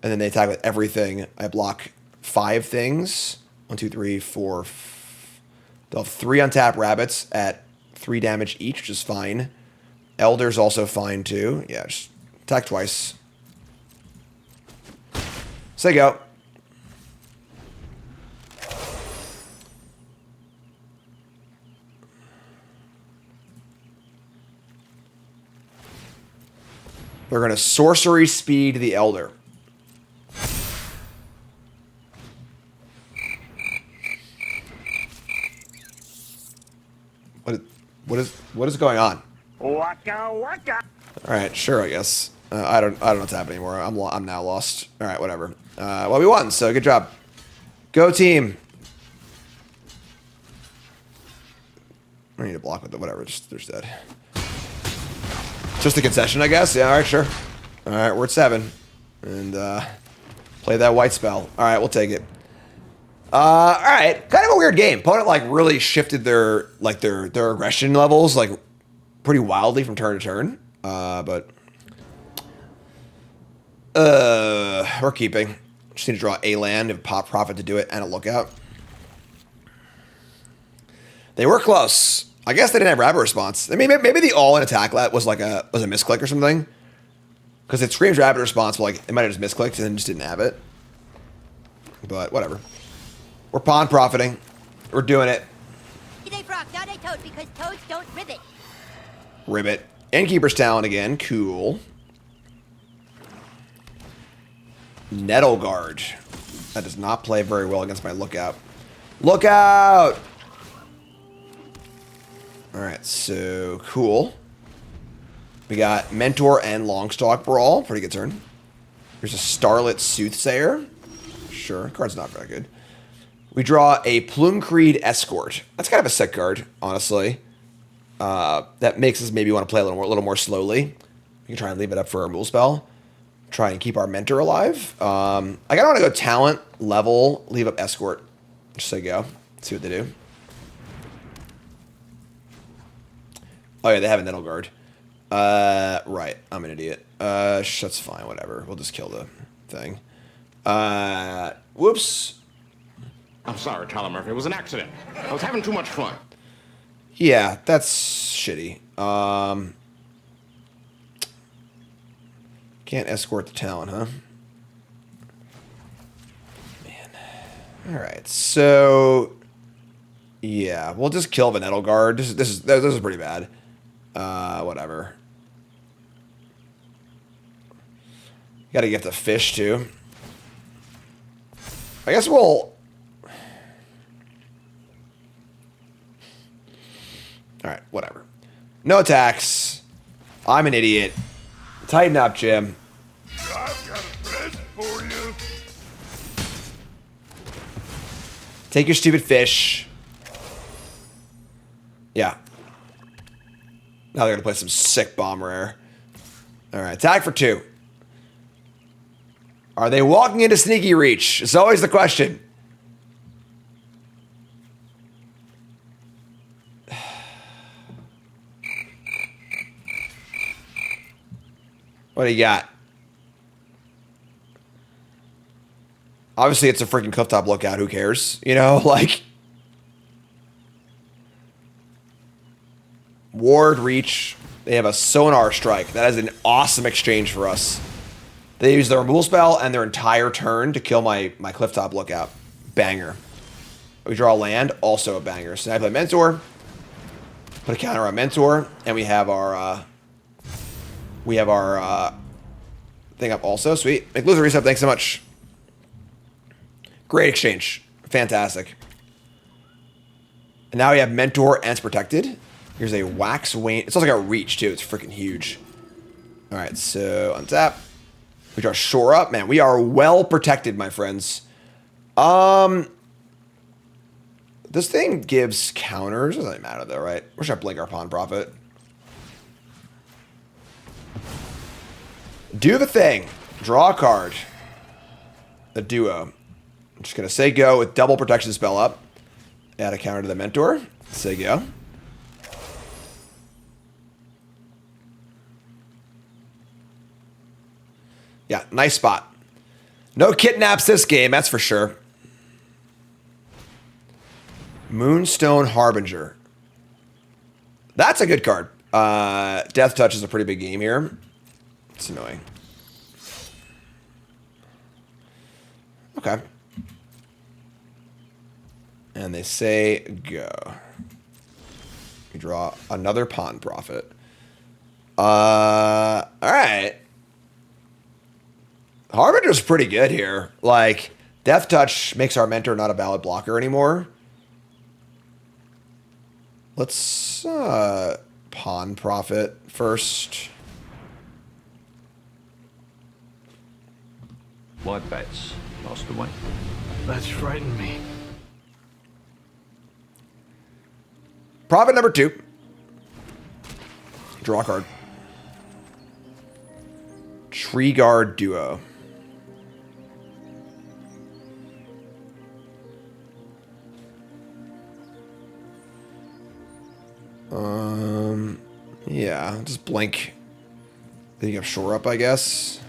and then they attack with everything, I block 5 things. 1, 2, 3, 4. They'll have 3 untapped rabbits at 3 damage each, which is fine. Elder's also fine, too. Yeah, just attack twice. Say go. They're going to sorcery speed the Elder. What is going on? Waka waka. All right, sure, I guess. I don't know what's happening anymore. I'm now lost. All right, whatever. Well, we won, so good job. Go team. I need to block with it. Whatever. Just they're dead. Just a concession, I guess. Yeah, all right, sure. All right, we're at 7. And play that white spell. All right, we'll take it. All right, kind of a weird game. Opponent like really shifted their aggression levels like pretty wildly from turn to turn. But we're keeping. Just need to draw a land, have pop profit to do it, and a lookout. They were close. I guess they didn't have rapid response. I mean, maybe the all-in attack was like a misclick or something. Because it screams rapid response, but like it might have just misclicked and then just didn't have it. But whatever. We're pawn profiting. We're doing it. They frog, not a toad, because toads don't ribbit. Ribbit. Innkeeper's Talent again. Cool. Nettle Guard. That does not play very well against my lookout. Lookout! Alright, so cool. We got Mentor and Longstalk Brawl. Pretty good turn. Here's a Starlit Soothsayer. Sure, card's not very good. We draw a Plume Creed Escort. That's kind of a sick card, honestly. That makes us maybe want to play a little more slowly. We can try and leave it up for our removal spell. Try and keep our Mentor alive. I kind of want to go talent, level, leave up Escort. Just say go. See what they do. Oh yeah, they have a Nettle Guard. Right. I'm an idiot. That's fine, whatever. We'll just kill the thing. Whoops. I'm sorry, Tyler Murphy. It was an accident. I was having too much fun. Yeah, that's shitty. Can't escort the talent, huh? Man. Alright, so... Yeah, we'll just kill Venettle Guard. This is pretty bad. Whatever. Gotta get the fish, too. I guess we'll... Alright, whatever. No attacks. I'm an idiot. Tighten up, Jim. I've got a present for you. Take your stupid fish. Yeah. Now they're gonna play some sick bomb rare. Alright, attack for 2. Are they walking into sneaky reach? It's always the question. What do you got? Obviously, it's a freaking clifftop lookout. Who cares? You know, like... Ward, reach. They have a sonar strike. That is an awesome exchange for us. They use their removal spell and their entire turn to kill my clifftop lookout. Banger. We draw land. Also a banger. So now I play Mentor. Put a counter on Mentor. And we have our... thing up also. Sweet. Make loser reset. Thanks so much. Great exchange. Fantastic. And now we have Mentor and it's protected. Here's a Wax Wane. It's also got reach too. It's freaking huge. Alright, so untap. We draw Shore Up. Man, we are well protected, my friends. This thing gives counters. Doesn't really matter though, right? Where should I blink our Pawn Profit? Do the thing. Draw a card. The duo. I'm just going to say go with double protection spell up. Add a counter to the Mentor. Say go. Yeah, nice spot. No kidnaps this game, that's for sure. Moonstone Harbinger. That's a good card. Death Touch is a pretty big game here. It's annoying. Okay. And they say go. You draw another Pawn Profit. Alright. Harbinger's pretty good here. Like, Death Touch makes our Mentor not a valid blocker anymore. Let's Pawn Profit first. What bets? Lost away. That's frightened me. Profit number 2. Draw a card. Tree Guard Duo. Yeah, just blink. Then you have Shore Up, I guess.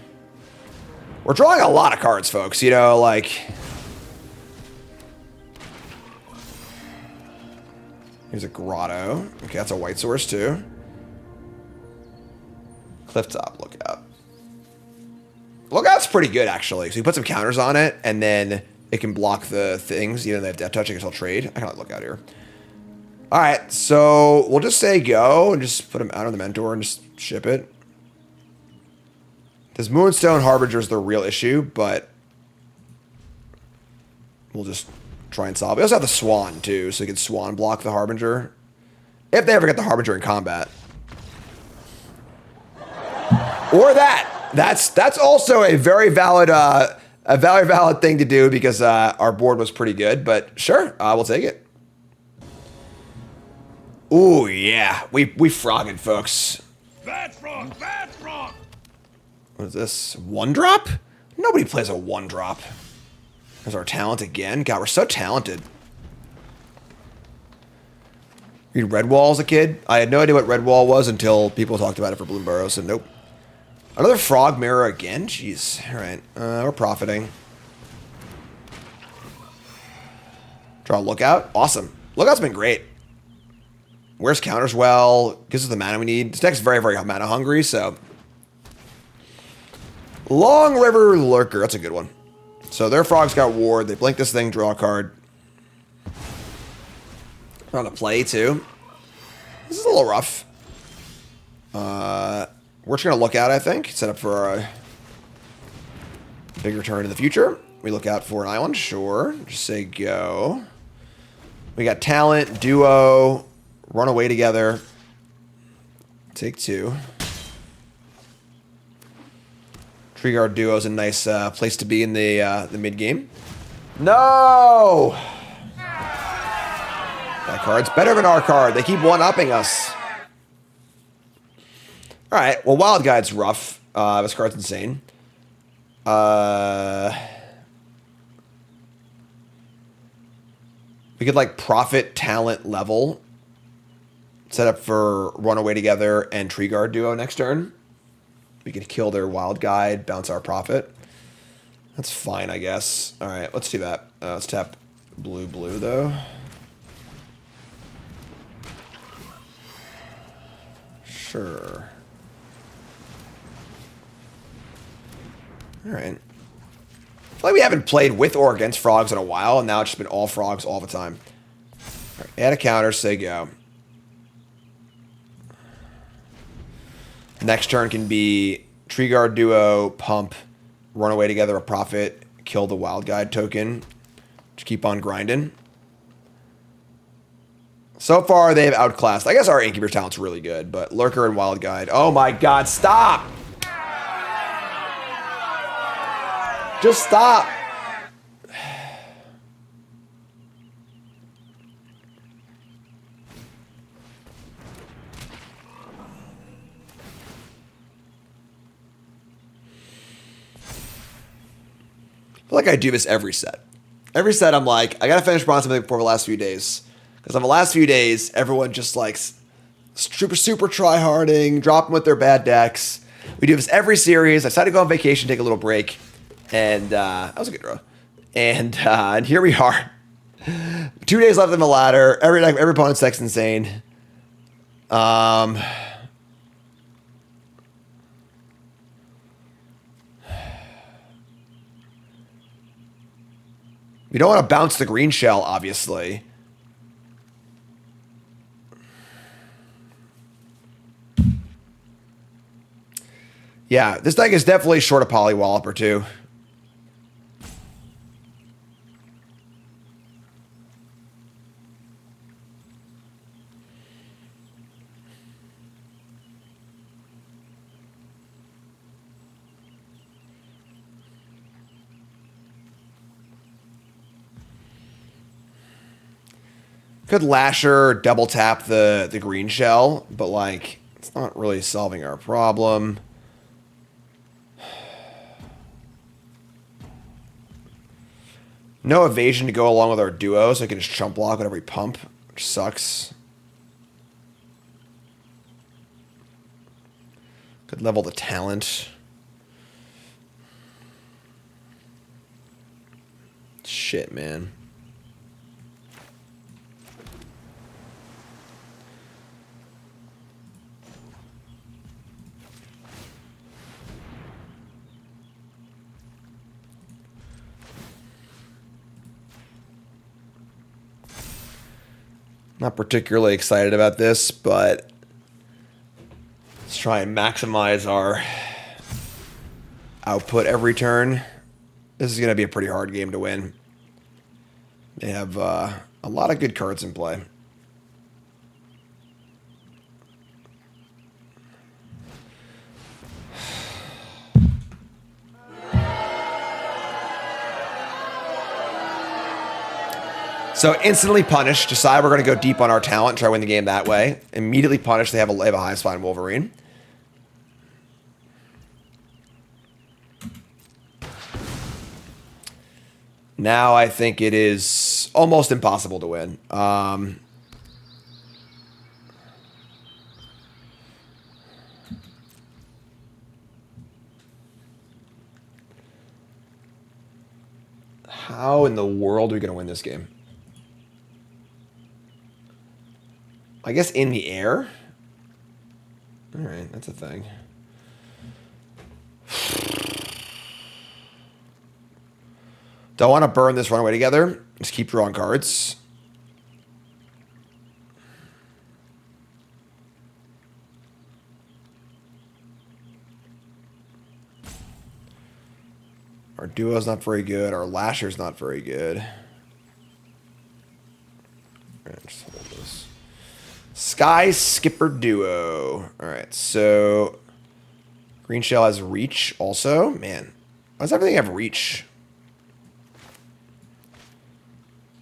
We're drawing a lot of cards, folks. You know, like... Here's a Grotto. Okay, that's a white source, too. Clifftop Lookout. Lookout's pretty good, actually. So you put some counters on it, and then it can block the things. You know, they have Death Touch. I guess I'll trade. I kind of look out here. All right, so we'll just say go and just put him out on the Mentor and just ship it. This Moonstone Harbinger is the real issue, but we'll just try and solve it. We also have the Swan, too, so you can Swan block the Harbinger. If they ever get the Harbinger in combat. Or that. That's also a very valid thing to do because our board was pretty good, but sure, we'll take it. Ooh, yeah. We frogging, folks. Bad frog! Bad frog! What is this? 1-drop? Nobody plays a 1-drop. There's our talent again. God, we're so talented. Read Redwall as a kid? I had no idea what Redwall was until people talked about it for Bloomburrow, so nope. Another frog mirror again? Jeez. All right. We're profiting. Draw a lookout. Awesome. Lookout's been great. Wears counters well. Gives us the mana we need. This deck's very, very mana hungry, so. Long River Lurker. That's a good one. So their frogs got ward. They blink this thing, draw a card. On a play, too. This is a little rough. We're just going to look out, I think. Set up for a big return in the future. We look out for an island. Sure. Just say go. We got talent, duo, run away together. Take 2. Tree Guard duo is a nice place to be in the mid game. No! That card's better than our card. They keep one-upping us. All right. Well, Wild Guide's rough. This card's insane. We could like profit talent level. Set up for Runaway Together and Tree Guard duo next turn. We could kill their Wild Guide, bounce our profit. That's fine, I guess. All right, let's do that. Let's tap blue, though. Sure. All right. I feel like we haven't played with or against frogs in a while, and now it's just been all frogs all the time. All right, add a counter, say go. Next turn can be Tree Guard duo, pump, run away together, a profit, kill the Wild Guide token. Just keep on grinding. So far, they've outclassed. I guess our Incubator talent's really good, but Lurker and Wild Guide. Oh my god, stop! Just stop! I feel like I do this every set. Every set I'm like, I gotta finish Bronze Mythic before the last few days. Because on the last few days, everyone just like super try-harding, dropping with their bad decks. We do this every series. I decided to go on vacation, take a little break. And that was a good draw. And here we are. 2 days left in the ladder. Every opponent's deck's insane. We don't want to bounce the green shell, obviously. Yeah, this deck is definitely short a Polywallop or two. Could Lasher double tap the green shell, but like it's not really solving our problem. No evasion to go along with our duo, so I can just chump block whenever we pump, which sucks. Could level the talent. Shit, man. Not particularly excited about this, but let's try and maximize our output every turn. This is going to be a pretty hard game to win. They have a lot of good cards in play. So instantly punish. Decide we're going to go deep on our talent, try to win the game that way. Immediately punish. They have a high spine Wolverine. Now I think it is almost impossible to win. How in the world are we going to win this game? I guess in the air? Alright, that's a thing. Do I want to burn this runaway together? Just keep drawing cards. Our duo's not very good. Our lasher's not very good. Alright, just hold this. Sky Skipper Duo. Alright, so Green Shell has reach also. Man, why does everything have reach?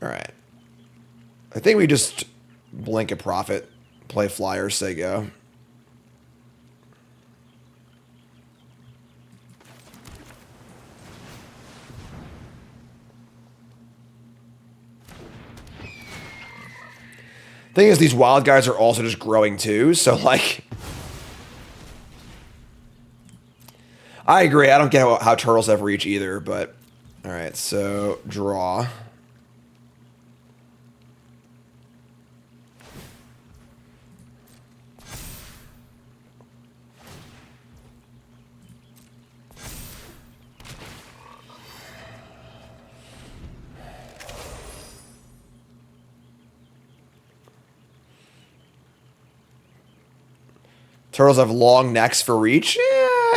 Alright. I think we just blink a profit, play flyers, say go. Thing is, these wild guys are also just growing too, so like... I agree, I don't get how turtles have reach either, but... Alright, so, draw. Turtles have long necks for reach.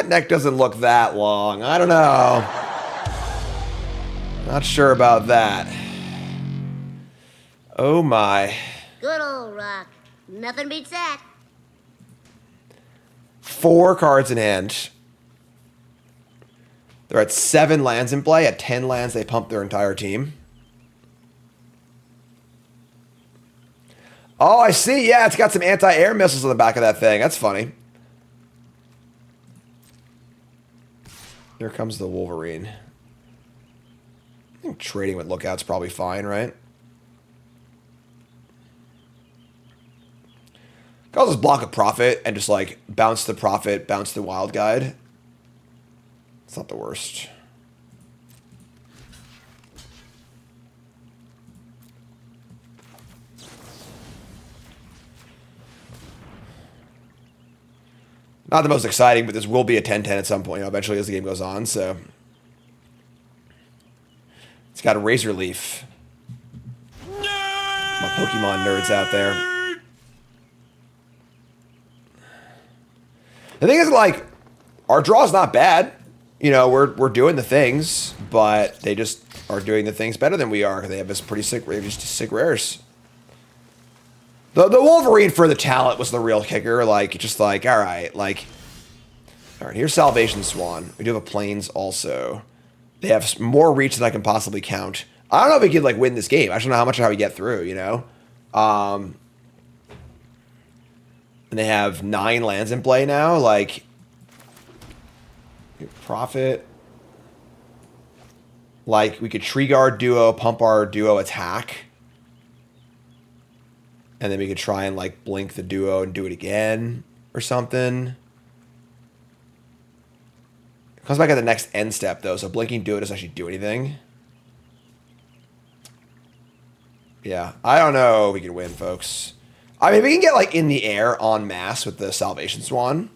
Neck doesn't look that long. I don't know. Not sure about that. Oh my. Good old rock. Nothing beats that. 4 cards in hand. They're at 7 lands in play. At 10 lands, they pump their entire team. Oh, I see. Yeah, it's got some anti-air missiles on the back of that thing. That's funny. Here comes the Wolverine. I think trading with Lookout's probably fine, right? I'll just block a profit and just like bounce the profit, bounce the wild guide. It's not the worst. Not the most exciting, but this will be a 10-10 at some point, you know, eventually as the game goes on, so. It's got a Razor Leaf. My Pokemon nerds out there. The thing is, like, our draw's not bad. You know, we're doing the things, but they just are doing the things better than we are. They have this pretty sick, just sick rares. The Wolverine for the talent was the real kicker. Like, just like, all right, here's Salvation Swan. We do have a Plains also. They have more reach than I can possibly count. I don't know if we could, like, win this game. I just don't know how we get through, you know? And they have 9 lands in play now. Like, profit. Like, we could Tree Guard Duo, pump our Duo attack. And then we could try and, like, blink the Duo and do it again or something. It comes back at the next end step, though, so blinking Duo doesn't actually do anything. Yeah, I don't know if we can win, folks. I mean, we can get, like, in the air en masse with the Salvation Swan.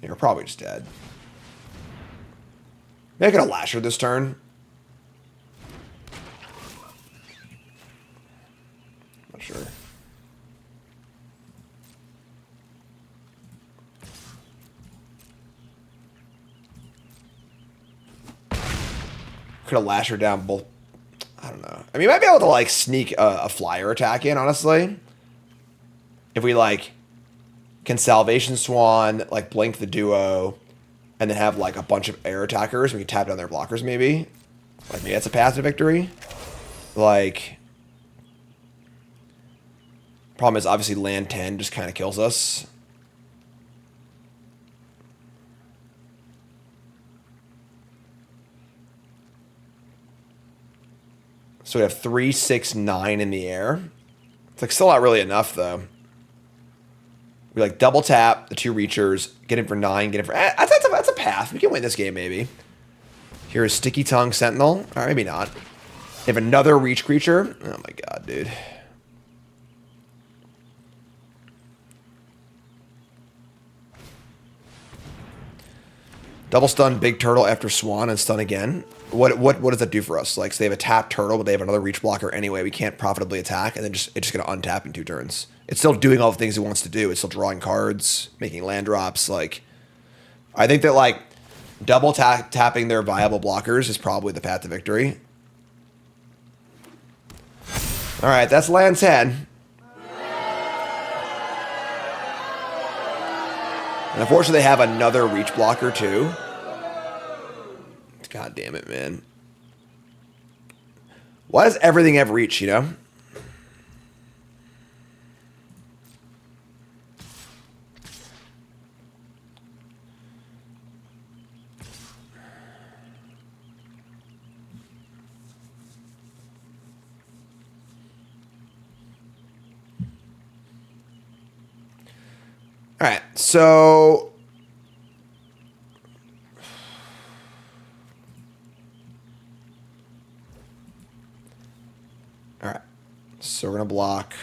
You're probably just dead. Maybe I could have Lasher this turn. Not sure. Could have Lasher down both. I don't know. I mean, might be able to, like, sneak a flyer attack in, honestly. If we, like, can Salvation Swan, like, blink the Duo, and then have, like, a bunch of air attackers. We can tap down their blockers, maybe. Like, maybe that's a path to victory. Like, problem is, obviously, land 10 just kind of kills us. So we have 3, 6, 9 in the air. It's, like, still not really enough, though. We like double tap the 2 reachers, get in for 9, get in for... That's a path. We can win this game, maybe. Here is Sticky Tongue Sentinel. Or maybe not. They have another reach creature. Oh my god, dude. Double stun Big Turtle after Swan and stun again. What does that do for us? Like, so they have a tapped turtle, but they have another reach blocker anyway. We can't profitably attack, and then it's just going to untap in 2 turns. It's still doing all the things it wants to do. It's still drawing cards, making land drops. Like, I think that, like, double tapping their viable blockers is probably the path to victory. All right, that's land 10. And unfortunately, they have another reach blocker, too. God damn it, man. Why does everything have reach, you know? All right, so... All right, so we're going to block.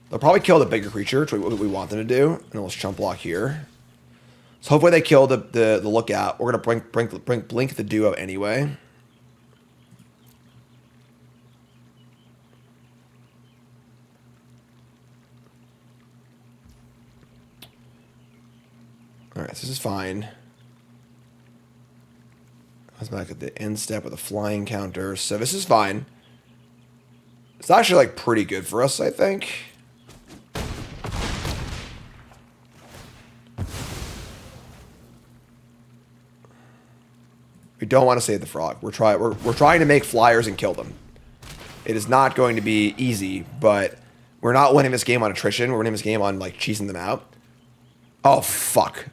They'll probably kill the bigger creature, which we want them to do, and then let's chump block here. So hopefully they kill the lookout. We're going to blink the duo anyway. All right, so this is fine. I was back at the end step with a flying counter, so this is fine. It's actually, like, pretty good for us, I think. We don't want to save the frog. We're trying to make flyers and kill them. It is not going to be easy, but we're not winning this game on attrition. We're winning this game on, like, cheesing them out. Oh, fuck.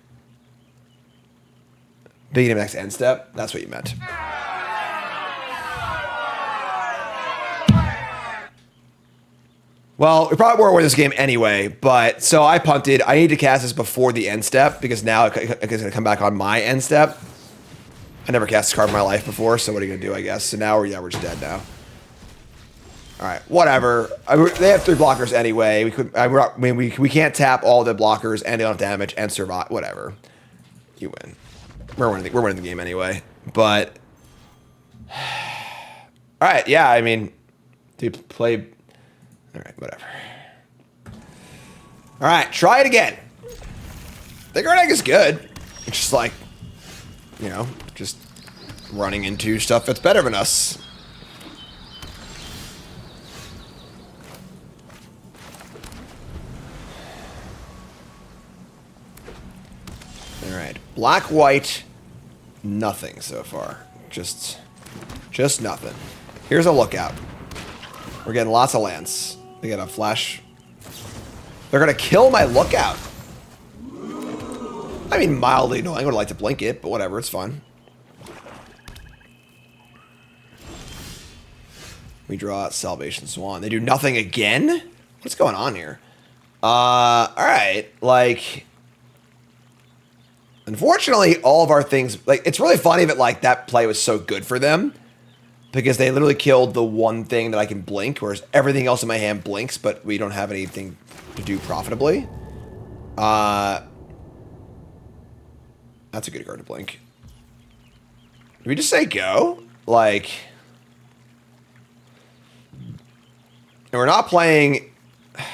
Big game next end step? That's what you meant. Well, we probably won't win this game anyway, but so I punted. I need to cast this before the end step because now it's going to come back on my end step. I never cast this card in my life before, so what are you going to do, I guess? So now we're just dead now. All right, whatever. They have 3 blockers anyway. We can't tap all the blockers and they don't have damage and survive. Whatever. You win. We're winning the game anyway. But all right, yeah. I mean, do play. All right, whatever. All right, try it again. The Great Egg is good. It's just like, you know, just running into stuff that's better than us. All right, black, white, nothing so far. Just nothing. Here's a lookout. We're getting lots of lands. They get a flash. They're gonna kill my lookout. I mean, mildly annoying. I would like to blink it, but whatever, it's fun. We draw out Salvation Swan. They do nothing again? What's going on here? Alright, like... Unfortunately, all of our things... Like, it's really funny that, like, that play was so good for them. Because they literally killed the one thing that I can blink, whereas everything else in my hand blinks, but we don't have anything to do profitably. That's a good card to blink. Do we just say go? Like... And we're not playing...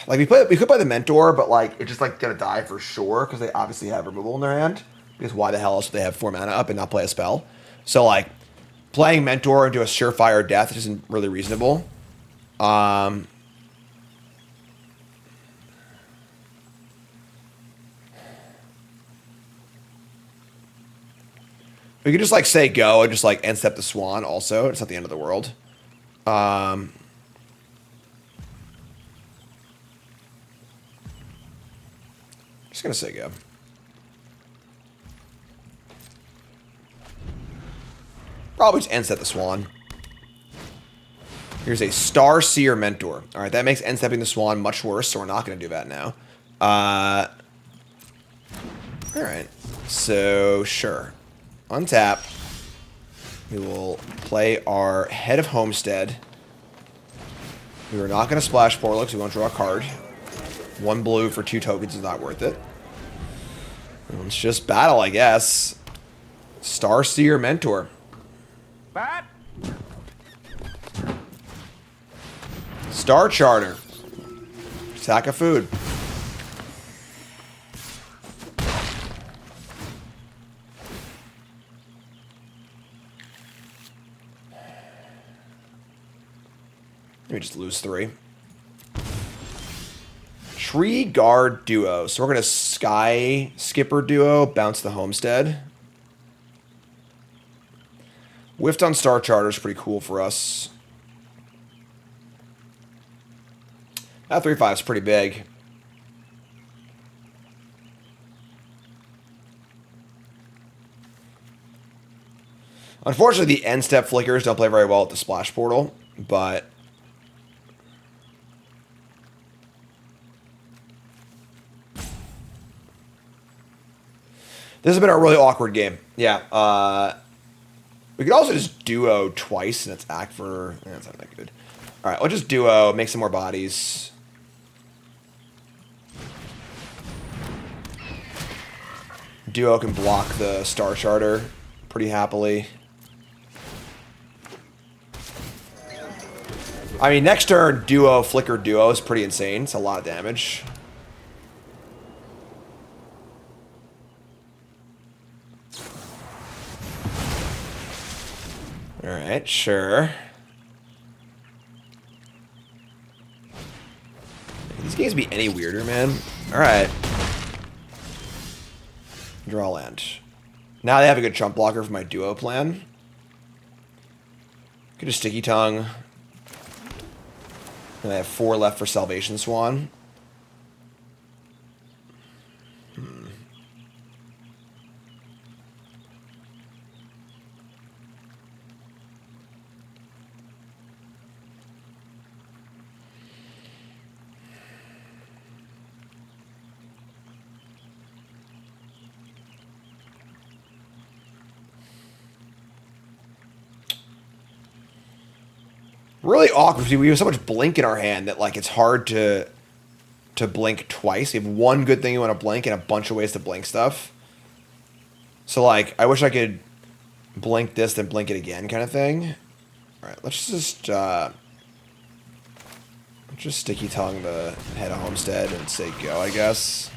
Like, we could play the Mentor, but, like, it's just, like, gonna die for sure, because they obviously have removal in their hand. Because why the hell else would they have 4 mana up and not play a spell? So, like, playing Mentor into a surefire death isn't really reasonable. We could just, like, say go and just, like, end step the Swan also. It's not the end of the world. Just gonna say go. Probably just end set the Swan. You're Here's a Star Seer Mentor. All right, that makes end stepping the Swan much worse, so we're not going to do that now. All right, so sure. Untap. We will play our Head of Homestead. We are not going to splash Portal because we won't draw a card. 1 blue for 2 tokens is not worth it. Let's just battle, I guess. Star Seer Mentor. Bat? Star Charter. Sack of food. Let me just lose 3. Tree Guard Duo. So we're going to Sky Skipper Duo, bounce the Homestead. Whiffed on Star Charter is pretty cool for us. That 3/5 is pretty big. Unfortunately, the end step flickers don't play very well at the Splash Portal, but this has been a really awkward game. Yeah. We could also just duo twice and attack for... that's not that good. All right, we'll just duo, make some more bodies. Duo can block the Star Charter pretty happily. I mean, next turn, duo, flicker duo is pretty insane. It's a lot of damage. Alright, sure. These games be any weirder, man. Alright. Draw land. Now they have a good trump blocker for my duo plan. Could just Sticky Tongue. And I have 4 left for Salvation Swan. Really awkward because we have so much blink in our hand that like it's hard to blink twice. You have one good thing you want to blink and a bunch of ways to blink stuff. So like I wish I could blink this then blink it again kind of thing. All right, let's just Sticky Tongue the Head of Homestead and say go, I guess.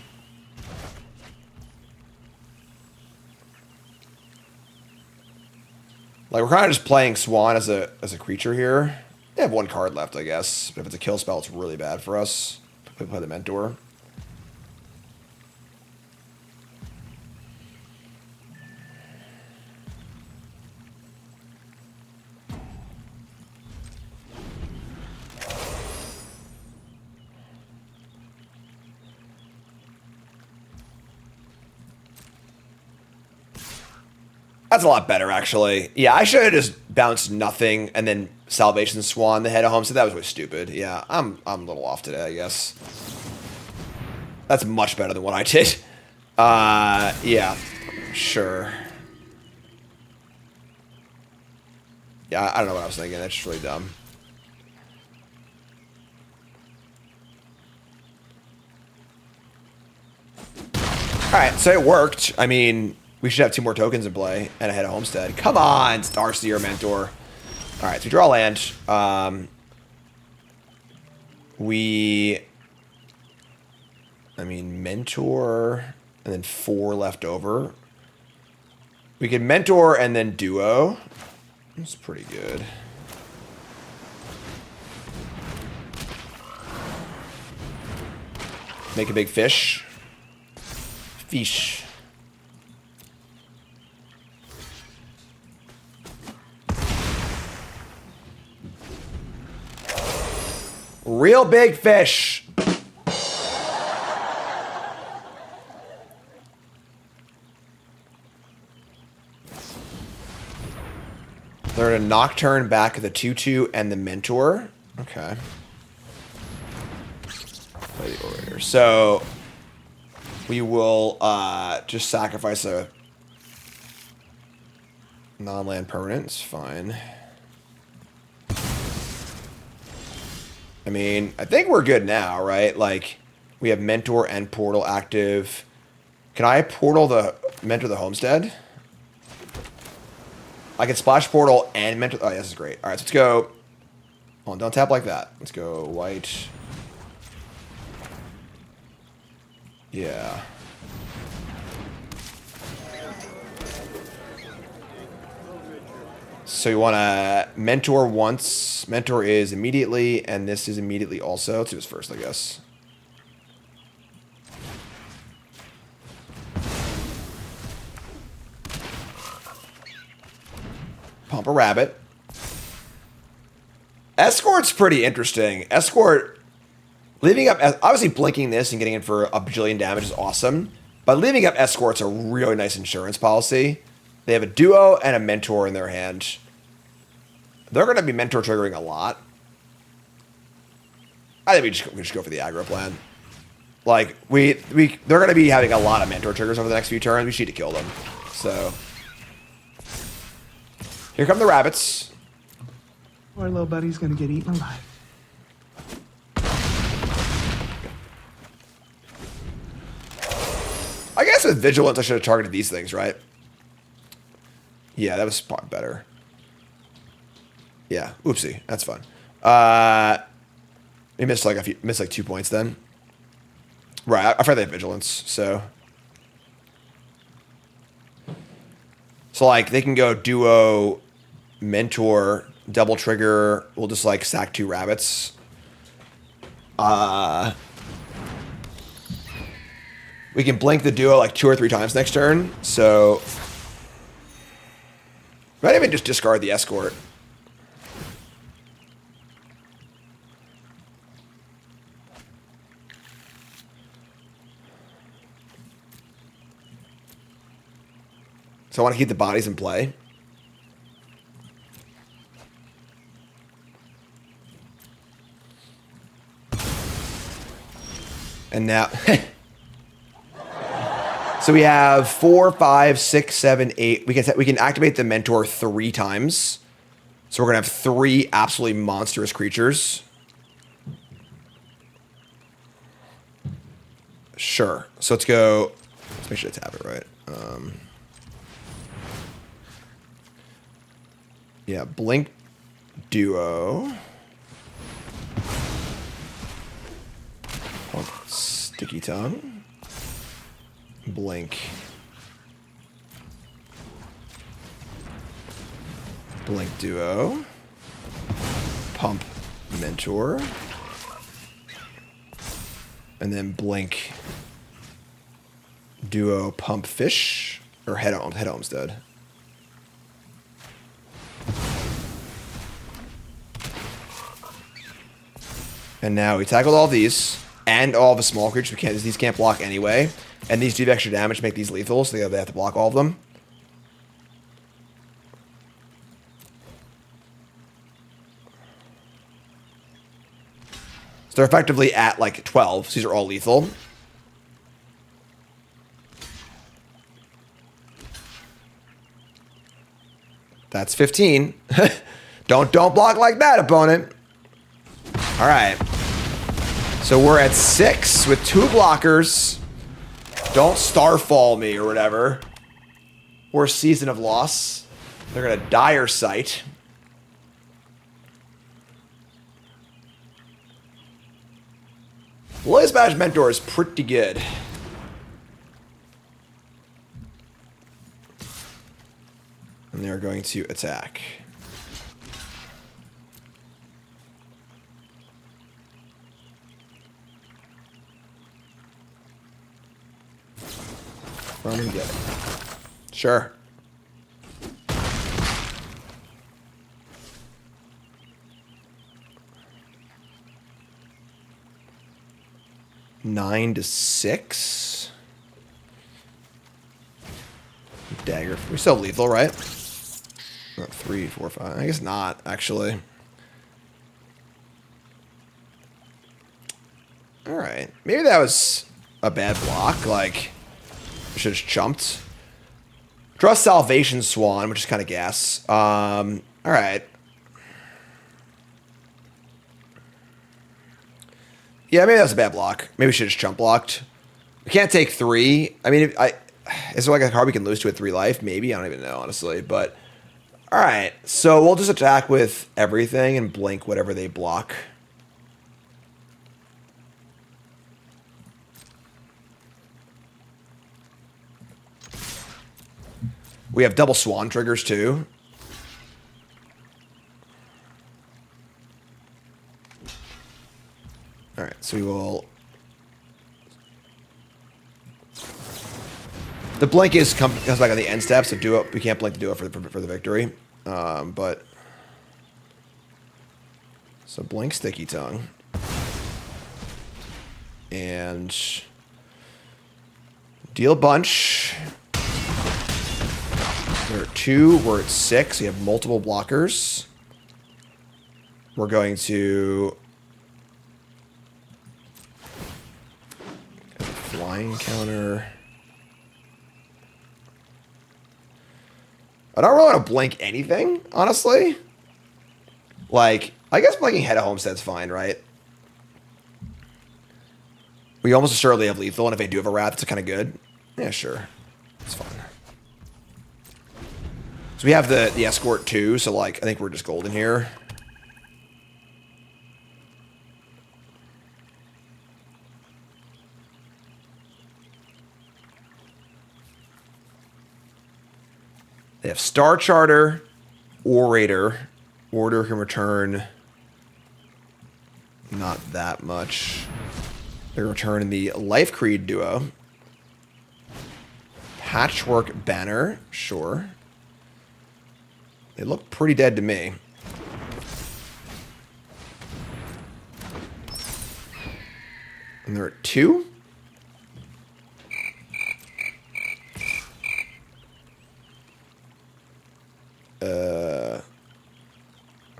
Like we're kind of just playing Swan as a creature here. They have 1 card left, I guess. But if it's a kill spell, it's really bad for us. We play the Mentor. That's a lot better, actually. Yeah, I should have just bounced nothing and then Salvation Swan the Head of Homestead. That was really stupid. Yeah, I'm a little off today, I guess. That's much better than what I did. Yeah, sure. Yeah, I don't know what I was thinking. That's just really dumb. All right, so it worked. I mean... we should have 2 more tokens in play and a Head of Homestead. Come on, Starseer Mentor. All right, so we draw land. I mean, Mentor and then 4 left over. We can Mentor and then Duo. That's pretty good. Make a big fish. Fish. Real big fish. They're going to Nocturne back the 2/2 and the Mentor. Okay. Play the Orator. So we will just sacrifice a non-land permanent. It's fine. I mean, I think we're good now, right? Like, we have Mentor and Portal active. Can I Portal the Mentor the Homestead? I can Splash Portal and Mentor. Oh, yeah, this is great. All right, so let's go. Hold on, don't tap like that. Let's go white. Yeah. So you want to Mentor once. Mentor is immediately, and this is immediately also. Let's do this first, I guess. Pump a rabbit. Escort's pretty interesting. Escort, leaving up, obviously blinking this and getting it for a bajillion damage is awesome, but leaving up Escort's a really nice insurance policy. They have a duo and a Mentor in their hand. They're going to be Mentor triggering a lot. I think we just go for the aggro plan. Like, they're going to be having a lot of Mentor triggers over the next few turns. We just need to kill them. So, here come the rabbits. Our little buddy's gonna get eaten alive. I guess with Vigilance, I should have targeted these things, right? Yeah, that was probably better. Yeah, oopsie, that's fun. We missed like 2 points then. Right, I forgot they have Vigilance, so like they can go duo, Mentor, double trigger. We'll just like sack 2 rabbits. We can blink the duo like 2 or 3 times next turn, so might even just discard the Escort. So I want to keep the bodies in play. And now, so we have 4, 5, 6, 7, 8. We can activate the Mentor 3 times. So we're gonna have 3 absolutely monstrous creatures. Sure. So let's go. Let's make sure to tap it right. Yeah, blink duo. Sticky tongue. Blink. Blink duo. Pump Mentor. And then blink duo pump fish. Or head homestead. And now we tackled all these and all the small creatures. These can't block anyway. And these do extra damage to make these lethal, so they have to block all of them. So they're effectively at like 12. So these are all lethal. That's 15. Don't block like that, opponent. All right. So we're at 6 with 2 blockers. Don't Starfall me or whatever. Or Season of Loss. They're going to Dire Sight. Blaze Badge Mentor is pretty good. And they're going to attack. Run and get it. Sure. Nine to 6. Dagger. We're still lethal, right? 3, 4, 5. I guess not, actually. All right. Maybe that was a bad block. Like, I should have just jumped. Draw Salvation Swan, which is kind of gas. All right. Yeah, maybe that was a bad block. Maybe we should have just jump blocked. We can't take 3. I mean, is there like a card we can lose to at 3 life? Maybe. I don't even know, honestly. But, all right. So we'll just attack with everything and blink whatever they block. We have double Swan triggers, too. All right, so we will... The blink comes back on the end step, so do it. We can't blink to do it for the victory. But... So blink Sticky Tongue. And... Deal a bunch. There are 2. We're at 6. We have multiple blockers. We're going to... Flying counter. I don't really want to blink anything, honestly. Like, I guess blinking Head of Homestead's fine, right? We almost assuredly have lethal, and if they do have a Wrath, it's kind of good. Yeah, sure. It's fine. So we have the escort too, so like I think we're just golden here. They have Star Charter, Orator. Orator can return not that much. They return the Life Creed duo. Patchwork Banner, sure. They look pretty dead to me. And they're at 2.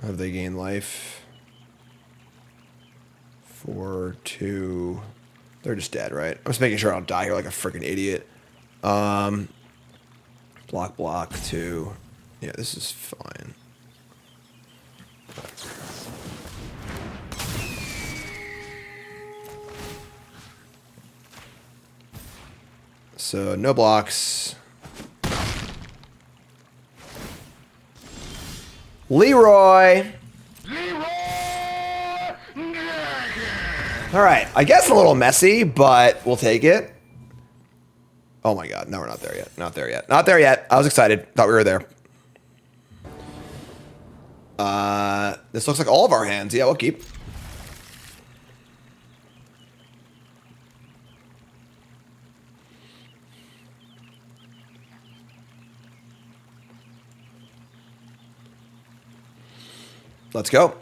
Have they gained life? 4, 2. They're just dead, right? I'm just making sure I don't die here like a freaking idiot. Block, 2. Yeah, this is fine. So, no blocks. Leroy! Alright, I guess a little messy, but we'll take it. Oh my god, no, we're not there yet. Not there yet. Not there yet. I was excited. Thought we were there. This looks like all of our hands. Yeah, we'll keep. Let's go.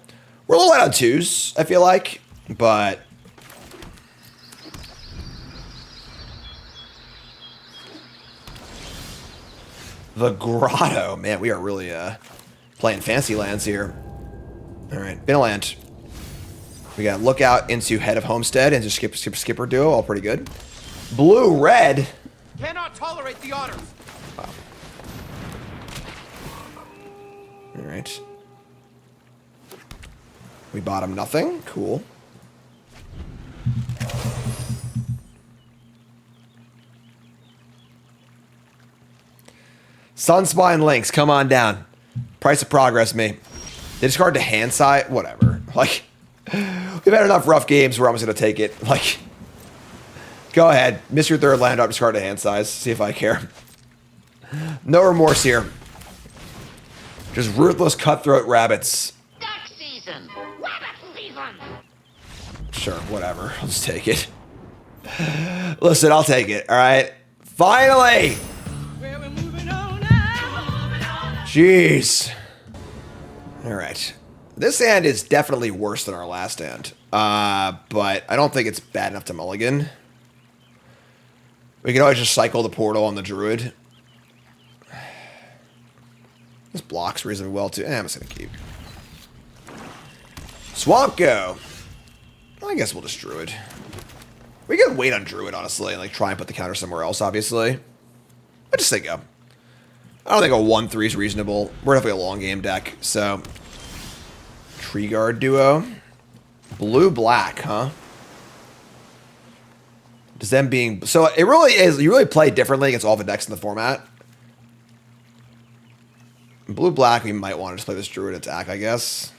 We're a little light on 2s, I feel like, but... The Grotto. Man, we are really playing fancy lands here. All right, bin a land. We got Lookout into Head of Homestead and just Skipper duo, all pretty good. Blue-red. Cannot tolerate the otters. Wow. All right. We bottom nothing. Cool. Sunspine Lynx, come on down. Price of progress, me. They discard to hand side. Whatever. Like, we've had enough rough games where I'm just going to take it. Like, go ahead. Miss your 3rd land, discard to hand size. See if I care. No remorse here. Just ruthless cutthroat rabbits. Duck season! Rabbit season! Sure, whatever. I'll just take it. Listen, I'll take it, all right? Finally! Jeez. All right. This hand is definitely worse than our last hand. But I don't think it's bad enough to mulligan. We can always just cycle the portal on the druid. This blocks reasonably well too. I'm just gonna keep. Swamp Go. I guess we'll just Druid. We can wait on Druid, honestly, and like try and put the counter somewhere else, obviously. But just say go. I don't think a 1-3 is reasonable. We're definitely a long game deck, so. Tree Guard duo. Blue-black, huh? Does them being... So it really is... You really play differently against all the decks in the format. Blue-black, we might want to just play this Druid attack, I guess.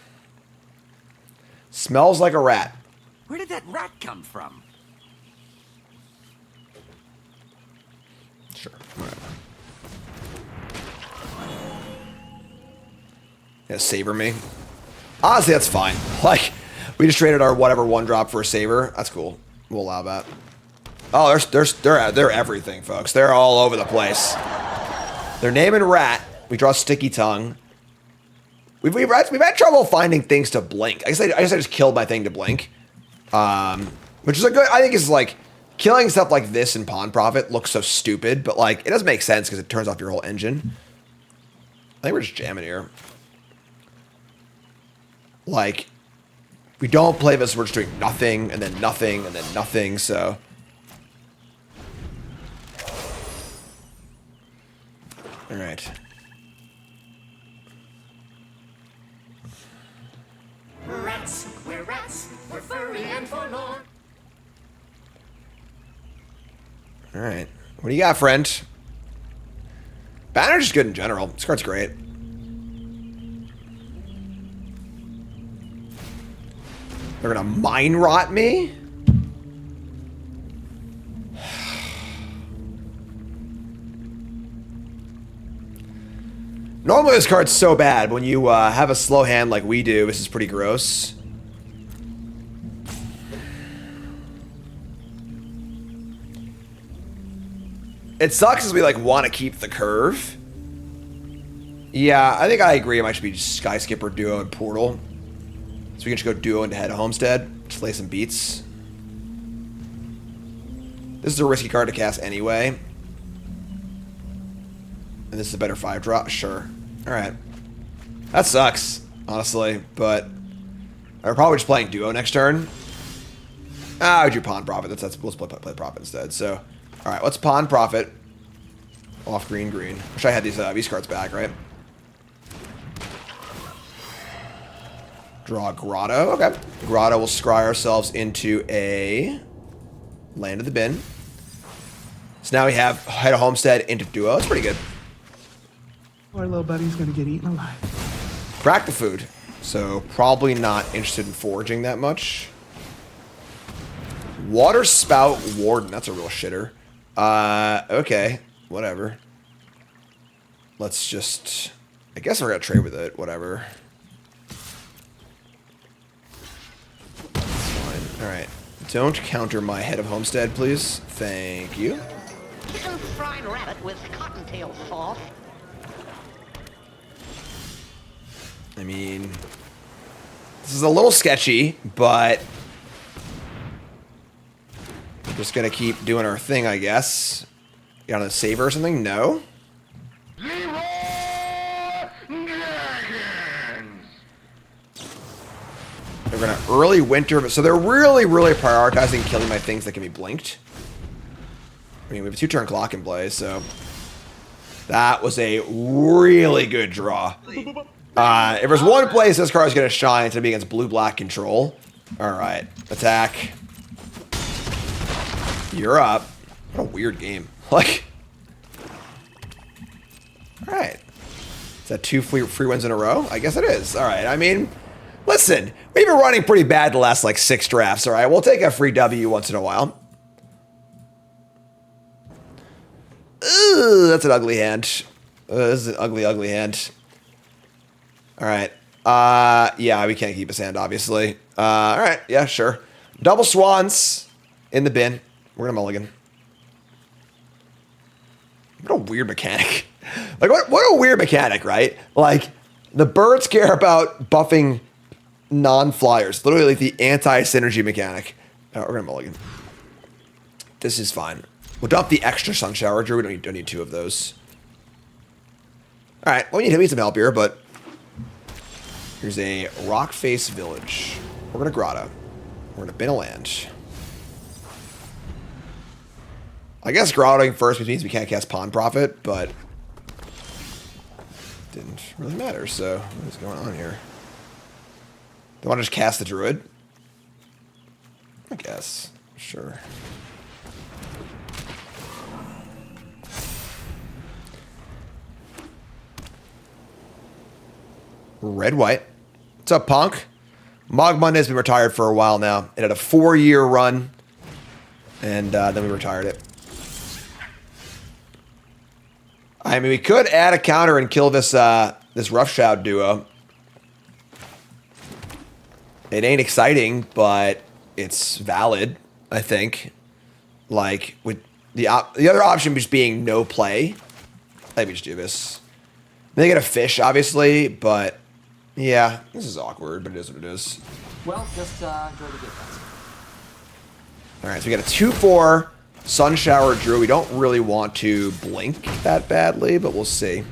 Smells like a rat. Where did that rat come from? Sure, whatever. Yeah, Saber me. Honestly, that's fine. Like, we just traded our whatever 1-drop for a Saber. That's cool. We'll allow that. Oh, they're everything, folks. They're all over the place. They're naming rat. We draw Sticky Tongue. We've had trouble finding things to blink. I guess I just killed my thing to blink. Which is a good, I think is like, killing stuff like this in Pawn Profit looks so stupid, but like, it does make sense because it turns off your whole engine. I think we're just jamming here. Like, we don't play this, we're just doing nothing, and then nothing, and then nothing, so. Alright. Rats, we're furry and forlorn. Alright. What do you got, friend? Banner's just good in general. This card's great. They're gonna Mind Rot me? Normally this card's so bad. When you have a slow hand like we do, this is pretty gross. It sucks as we like want to keep the curve. Yeah, I think I agree. It might just be just Sky Skipper, Duo, and Portal. So we can just go Duo into Head of Homestead. Just lay some beats. This is a risky card to cast anyway. And this is a better 5-drop? Sure. Alright. That sucks, honestly, but I'm probably just playing Duo next turn. I would do Pawn Profit. Let's play Profit instead. So, alright, let's Pawn Profit. Off green. Wish I had these cards back, right? Draw Grotto. Okay. Grotto will scry ourselves into a Land of the Bin. So now we have Head of Homestead into Duo. That's pretty good. Our little buddy's gonna get eaten alive. Crack the food. So probably not interested in foraging that much. Water Spout Warden. That's a real shitter. Okay. Whatever. Let's just... I guess we're gonna trade with it. Whatever. That's fine. Alright. Don't counter my Head of Homestead, please. Thank you. Chicken fried rabbit with cottontail sauce. I mean, this is a little sketchy, but we're just gonna keep doing our thing, I guess. Got a Saver or something? No? They're gonna early winter, so they're really prioritizing killing my things that can be blinked. I mean, we have a 2-turn clock in play, so that was a really good draw. If there's one place this card is going to shine, it's going to be against blue-black control. Alright, attack. You're up. What a weird game. Like, alright. Is that 2 free wins in a row? I guess it is. Alright, I mean, listen, we've been running pretty bad the last, like, 6 drafts, alright? We'll take a free W once in a while. Ooh, that's an ugly hand. This is an ugly hand. Alright. Yeah, we can't keep his hand, obviously. Alright, yeah, sure. Double Swans in the bin. We're gonna mulligan. What a weird mechanic. Like, what a weird mechanic, right? Like, the birds care about buffing non-flyers. Literally like the anti-synergy mechanic. We're gonna mulligan. This is fine. We'll dump the extra Sun Shower Druid. We don't need 2 of those. All right, well, we need some help here, but here's a rock face village. We're going to grotto. We're going to bin a land. I guess grottoing first, which means we can't cast Pawn Prophet, but didn't really matter, so what is going on here? They want to just cast the Druid? I guess. Sure. Red-white. What's up, Punk? Mog Monday's been retired for a while now. It had a 4-year run, and then we retired it. I mean, we could add a counter and kill this this Roughshroud duo. It ain't exciting, but it's valid, I think. Like, with the other option just being no play. Let me just do this. They get a fish, obviously, but yeah, this is awkward, but it is what it is. Well, just enjoy the defense. All right, so we got a 2/4 Sun Shower Druid. We don't really want to blink that badly, but we'll see.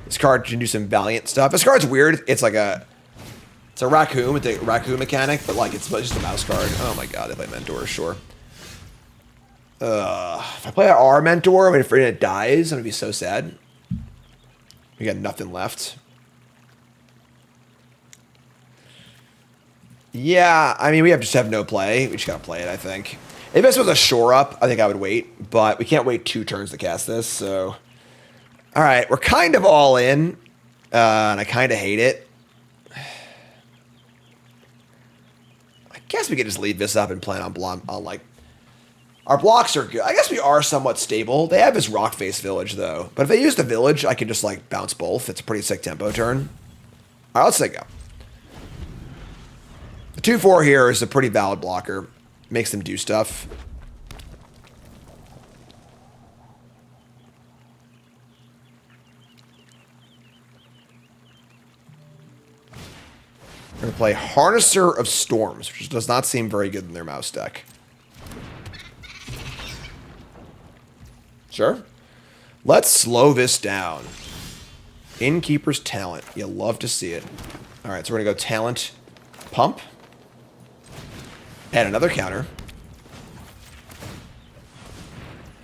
This card can do some valiant stuff. This card's weird. It's like it's a raccoon with the raccoon mechanic, but like it's just a mouse card. Oh my god, if I Mentor, sure. If I play our Mentor, I'm afraid it dies. I'm gonna be so sad. We got nothing left. Yeah, I mean, we just have no play. We just gotta play it, I think. If this was a shore up, I think I would wait, but we can't wait 2 turns to cast this, so. All right, we're kind of all in, and I kind of hate it. I guess we could just leave this up and plan on like, our blocks are good. I guess we are somewhat stable. They have this rock face village though, but if they use the village, I could just like bounce both. It's a pretty sick tempo turn. All right, let's say go. The 2/4 here is a pretty valid blocker. Makes them do stuff. We're going to play Harnesser of Storms, which does not seem very good in their mouse deck. Sure. Let's slow this down. Innkeeper's Talent. You love to see it. All right, so we're going to go Talent Pump. Add another counter.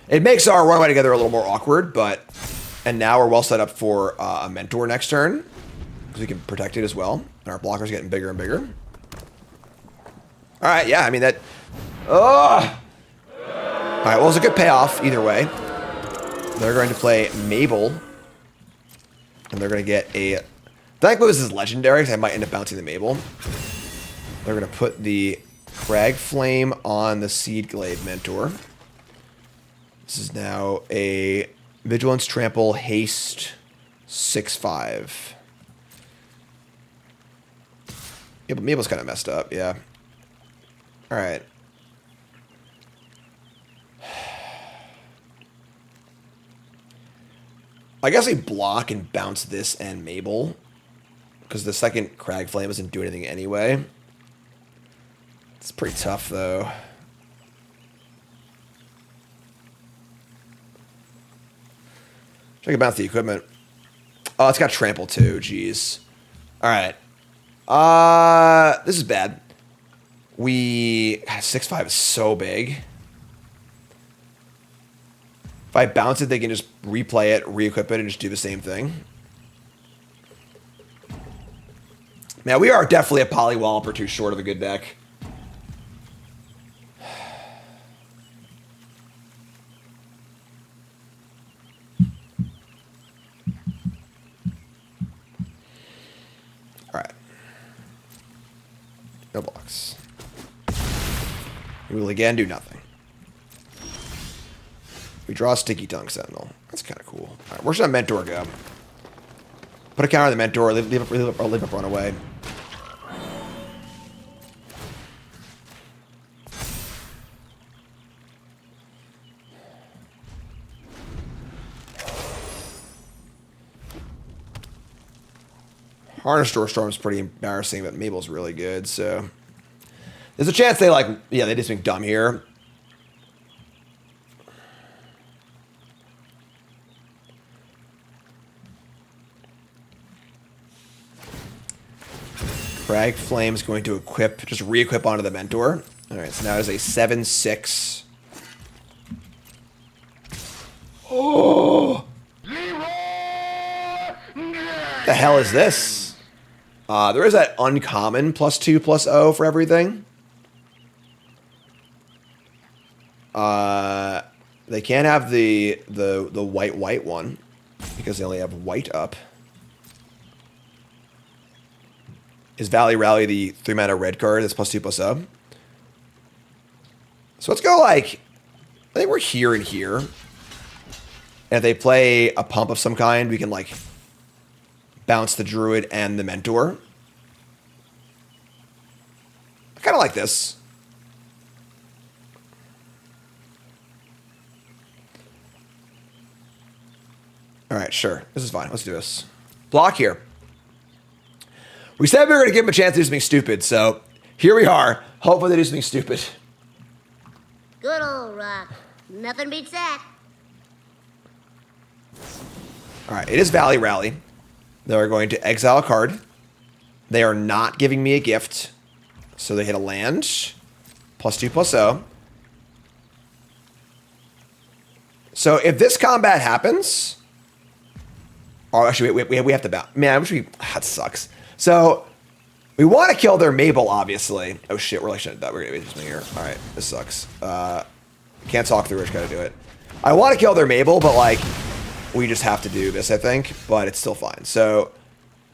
It makes our runaway together a little more awkward, but... And now we're well set up for a Mentor next turn. Because we can protect it as well. And our blocker's getting bigger and bigger. Alright, yeah, I mean that... Ugh! Alright, well, it's a good payoff either way. They're going to play Mabel. And they're going to get a... Thankfully this is legendary, because I might end up bouncing the Mabel. They're going to put the Crag Flame on the Seed Glade Mentor. This is now a Vigilance, Trample, Haste, 6/5. Yeah, but Mabel's kind of messed up, yeah. Alright. I guess we block and bounce this and Mabel. Because the second Crag Flame doesn't do anything anyway. It's pretty tough, though. I can bounce the equipment. Oh, it's got trample too. Jeez. All right. This is bad. God, 6/5 is so big. If I bounce it, they can just replay it, re-equip it, and just do the same thing. Man, we are definitely a Polywallop or 2 short of a good deck. No blocks. We will again do nothing. We draw a Sticky Tongue Sentinel. That's kind of cool. All right, where should our Mentor go? Put a counter on the Mentor, leave up Runaway. Harness Door Storm is pretty embarrassing, but Mabel's really good, so... There's a chance they, like... Yeah, they did something dumb here. Crag Flame's going to equip, just re-equip onto the Mentor. All right, so now it's a 7/6. Oh! The hell is this? There is that uncommon +2/+0 for everything. They can't have the white one because they only have white up. Is Valley Rally the 3-mana red card that's +2/+0? So let's go like, I think we're here and here. And if they play a pump of some kind, we can like bounce the Druid and the Mentor. I kind of like this. All right, sure. This is fine. Let's do this. Block here. We said we were going to give them a chance to do something stupid, so here we are. Hopefully they do something stupid. Good old rock. Nothing beats that. All right, it is Valley Rally. They're going to exile a card. They are not giving me a gift, so they hit a land. +2/+0. So if this combat happens... Oh, actually, we have to bounce. Man, I wish we... That sucks. So, we want to kill their Mabel, obviously. Oh, shit, we're like, shit, we're going to be something here. All right, this sucks. Can't talk through it, just got to do it. I want to kill their Mabel, but, like, we just have to do this, I think. But it's still fine. So,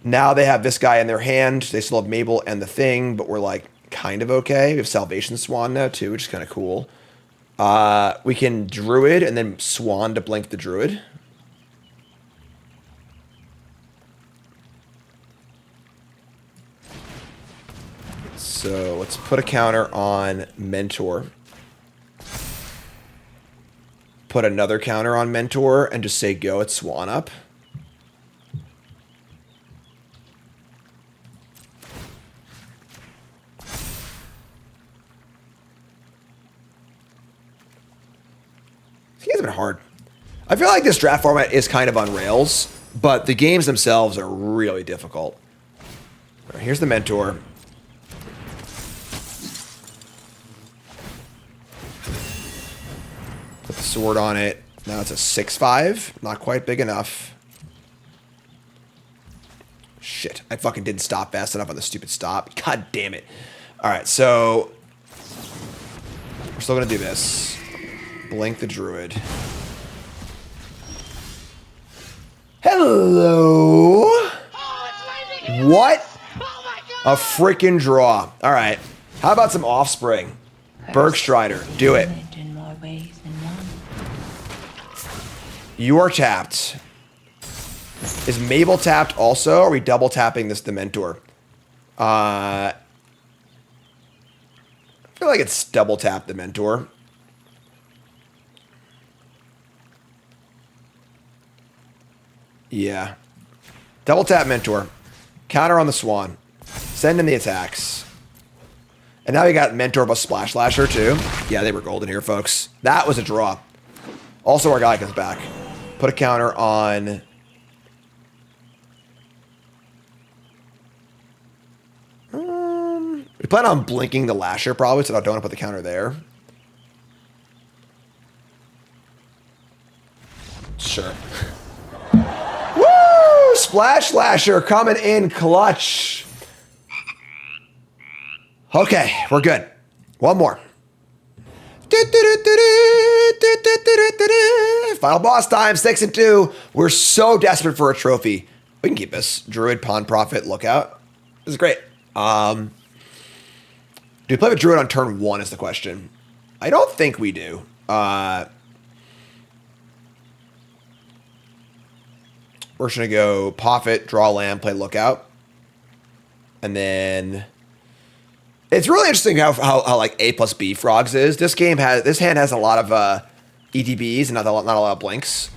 now they have this guy in their hand. They still have Mabel and the thing, but we're, like, kind of okay. We have Salvation Swan now, too, which is kind of cool. We can Druid and then Swan to blink the Druid. So let's put a counter on Mentor. Put another counter on Mentor and just say go at Swan up. This game's been hard. I feel like this draft format is kind of on rails, but the games themselves are really difficult. All right, here's the Mentor. Put the sword on it. Now it's a 6/5. Not quite big enough. Shit. I fucking didn't stop fast enough on the stupid stop. God damn it. Alright, so... We're still going to do this. Blink the Druid. Hello! What? A freaking draw. Alright. How about some Offspring? Bergstrider. Do it. You are tapped. Is Mabel tapped also? Or are we double tapping this Dementor? I feel like it's double tap Dementor. Yeah. Double tap Mentor. Counter on the Swan. Send in the attacks. And now we got Mentor plus Splash Lasher too. Yeah, they were golden here, folks. That was a draw. Also, our guy comes back. Put a counter on... we plan on blinking the Lasher probably, so I don't want to put the counter there. Sure. Woo! Splash Lasher coming in clutch. Okay, we're good. One more. Final boss time, 6 and 2. We're so desperate for a trophy. We can keep this. Druid, Pawn Prophet, Lookout. This is great. Do we play with Druid on turn 1 is the question. I don't think we do. We're just going to go Prophet, draw land, play Lookout. And then... It's really interesting how like A plus B frogs is. This hand has a lot of ETBs and not a lot of blinks.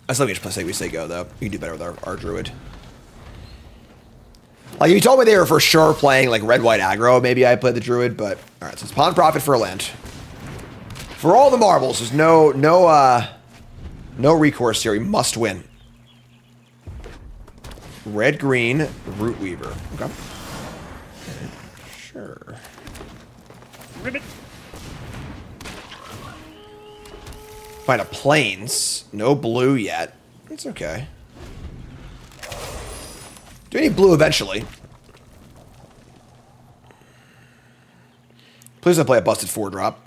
I still think we say go though. We can do better with our Druid. Like if you told me they were for sure playing like red white aggro, maybe I'd play the Druid. But all right, so it's Pawn Prophet for a land. For all the marbles, there's no recourse here. We must win. Red green Root Weaver. Okay. Sure. Ribbit. Find a plains. No blue yet. It's okay. Do we need blue eventually? Please don't play a busted 4-drop.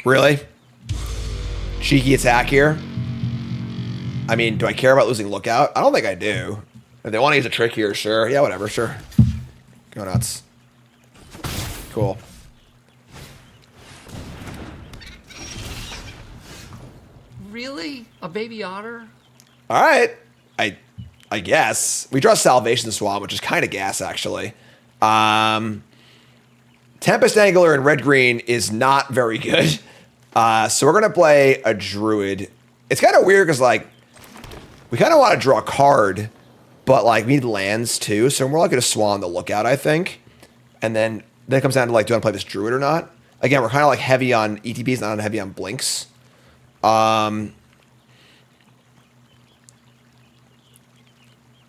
Really? Cheeky attack here? I mean, do I care about losing Lookout? I don't think I do. If they want to use a trick here, sure. Yeah, whatever, sure. Go nuts. Cool. Really? A baby otter? All right. I guess. We draw Salvation Swamp, which is kind of gas, actually. Tempest Angler in red-green is not very good. So we're going to play a Druid. It's kind of weird because, like, we kind of want to draw a card, but, like, we need lands, too. So we're likely to Swan the Lookout, I think. And then it comes down to, like, do I want to play this Druid or not? Again, we're kind of, like, heavy on ETBs, not heavy on Blinks.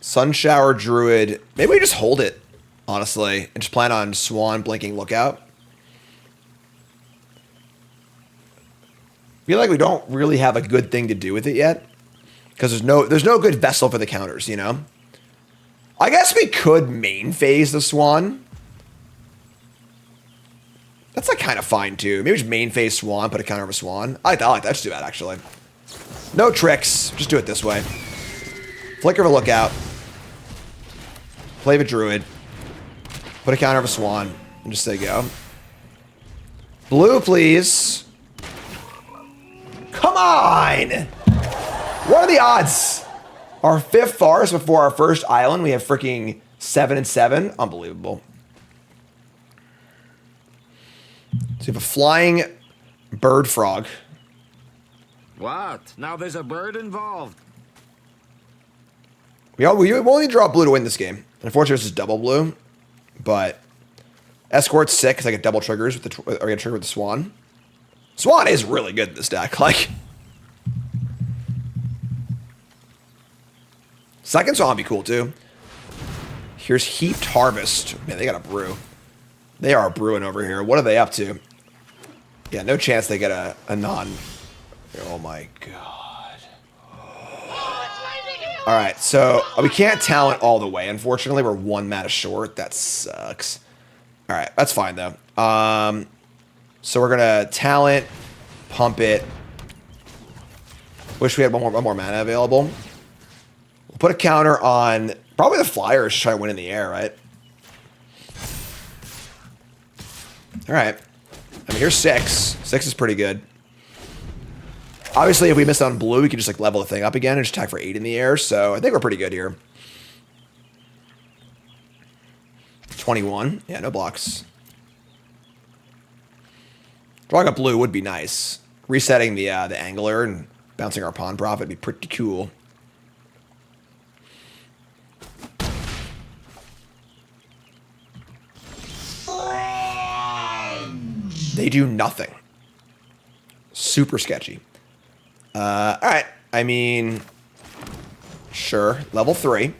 Sunshower Druid. Maybe we just hold it, honestly, and just plan on Swan blinking Lookout. Feel like we don't really have a good thing to do with it yet, because there's no good vessel for the counters, you know. I guess we could main phase the Swan. That's like kind of fine too. Maybe just main phase Swan, put a counter of a Swan. I like that. Let's do that actually. No tricks. Just do it this way. Flicker of a Lookout. Play of a Druid. Put a counter of a Swan. And just say go. Blue, please. Come on! What are the odds? Our 5th forest before our first island. We have freaking 7 and 7. Unbelievable. So we have a flying bird frog. What? Now there's a bird involved. We only draw blue to win this game. Unfortunately, this is double blue, but Escort's sick because I get double triggers with the or I get trigger with the Swan. Swan is really good in this deck. Like, second Swan would be cool too. Here's Heaped Harvest. Man, they got a brew. They are brewing over here. What are they up to? Yeah, no chance they get a non. Oh my god. All right, so we can't talent all the way. Unfortunately, we're 1 mana short. That sucks. All right, that's fine though. So we're gonna talent, pump it. Wish we had one more mana available. We'll put a counter on probably the Flyers to try to win in the air, right? All right. I mean, here's 6. 6 is pretty good. Obviously, if we miss on blue, we can just like level the thing up again and just attack for 8 in the air. So I think we're pretty good here. 21. Yeah, no blocks. Drawing a blue would be nice. Resetting the angler and bouncing our pawn profit would be pretty cool. They do nothing. Super sketchy. All right. I mean, sure. Level 3.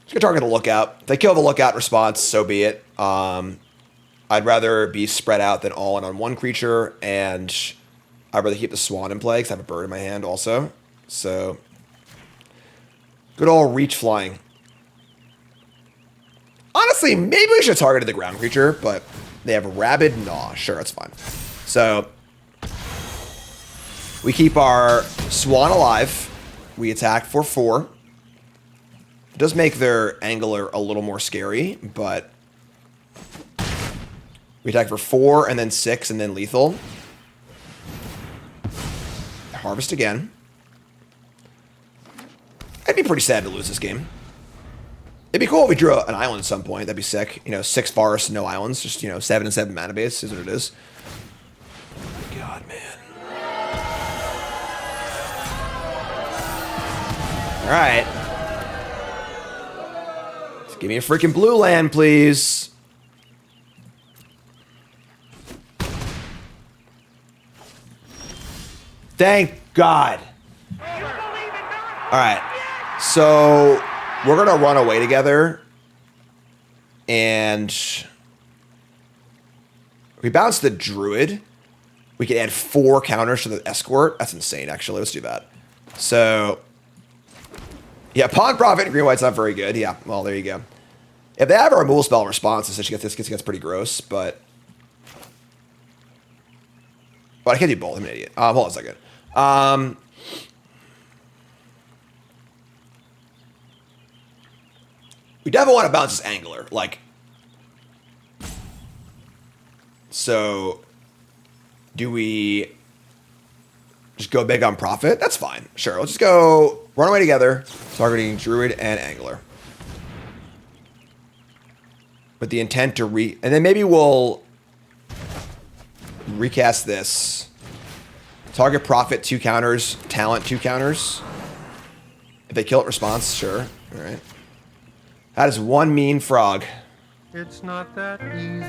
Just gonna target a Lookout. If they kill the Lookout response, so be it. I'd rather be spread out than all in on one creature, and I'd rather keep the Swan in play because I have a bird in my hand also. So, good old reach flying. Honestly, maybe we should have targeted the ground creature, but they have a Rabid Gnaw. Sure, that's fine. So, we keep our Swan alive. We attack for 4. It does make their Angler a little more scary, but we attack for 4 and then 6 and then lethal. Harvest again. I'd be pretty sad to lose this game. It'd be cool if we drew an island at some point. That'd be sick. You know, 6 forests, no islands. Just, you know, 7 and 7 mana base is what it is. Oh my god, man. Alright. Give me a freaking blue land, please. Thank God. All right. So we're going to run away together. And we bounce the druid. We can add 4 counters to the escort. That's insane, actually. Let's do that. So, yeah, pawn profit and green white's not very good. Yeah, well, there you go. If they have a removal spell in response, this gets pretty gross, but I can't do both. I'm an idiot. Hold on a second. We definitely want to bounce this angler. Like, so do we just go big on profit? That's fine. Sure. Let's just go run away together, targeting druid and angler. With the intent to and then maybe we'll recast this. Target profit 2 counters, talent 2 counters. If they kill it, response, sure. All right. That is one mean frog. It's not that easy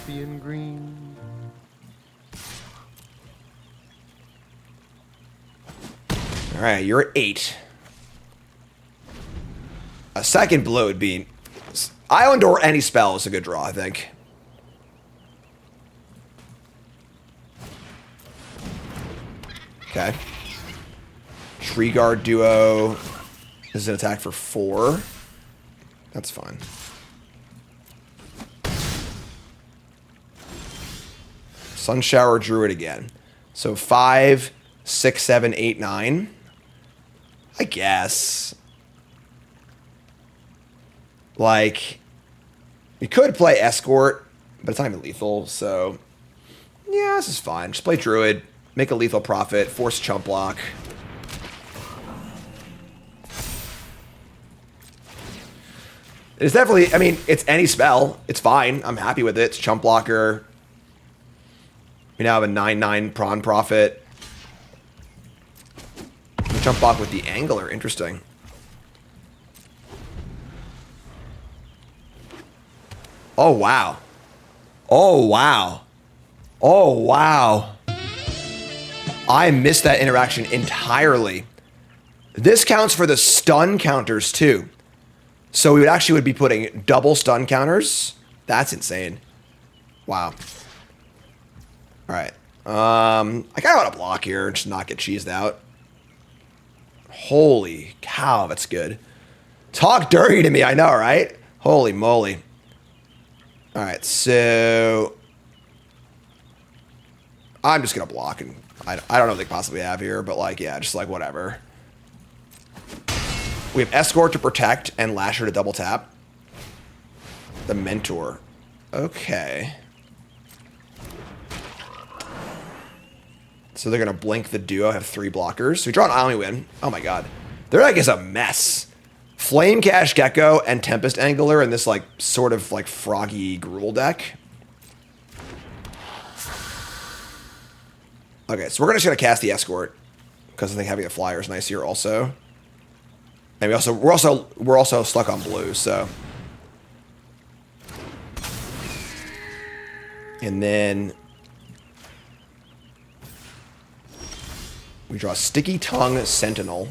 being green. All right, you're at 8. A second blue would be island or any spell is a good draw, I think. Okay. Tree Guard Duo. This is an attack for 4. That's fine. Sun Shower Druid again. So 5, 6, 7, 8, 9. I guess. Like, we could play Escort, but it's not even lethal, so yeah, this is fine. Just play Druid, make a lethal profit, force chump block. It's definitely, I mean, it's any spell. It's fine. I'm happy with it. It's chump blocker. We now have a 9/9 prawn profit. We chump block with the angler. Interesting. Oh, wow. Oh, wow. Oh, wow. I missed that interaction entirely. This counts for the stun counters, too. So we would be putting double stun counters. That's insane. Wow. All right. I kind of want to block here and just not get cheesed out. Holy cow, that's good. Talk dirty to me, I know, right? Holy moly. All right, so I'm just going to block, and I don't know what they possibly have here, but like, yeah, just like whatever. We have Escort to protect and Lasher to double tap. The Mentor. Okay. So they're going to blink the duo, have 3 blockers. So we draw an island, we win. Oh my god. Their deck is a mess. Flame Cash Gecko and Tempest Angler in this like sort of like froggy gruel deck. Okay, so we're just going to cast the Escort because I think having a flyer is nice here also. And we're also stuck on blue, so. And then we draw Sticky Tongue Sentinel.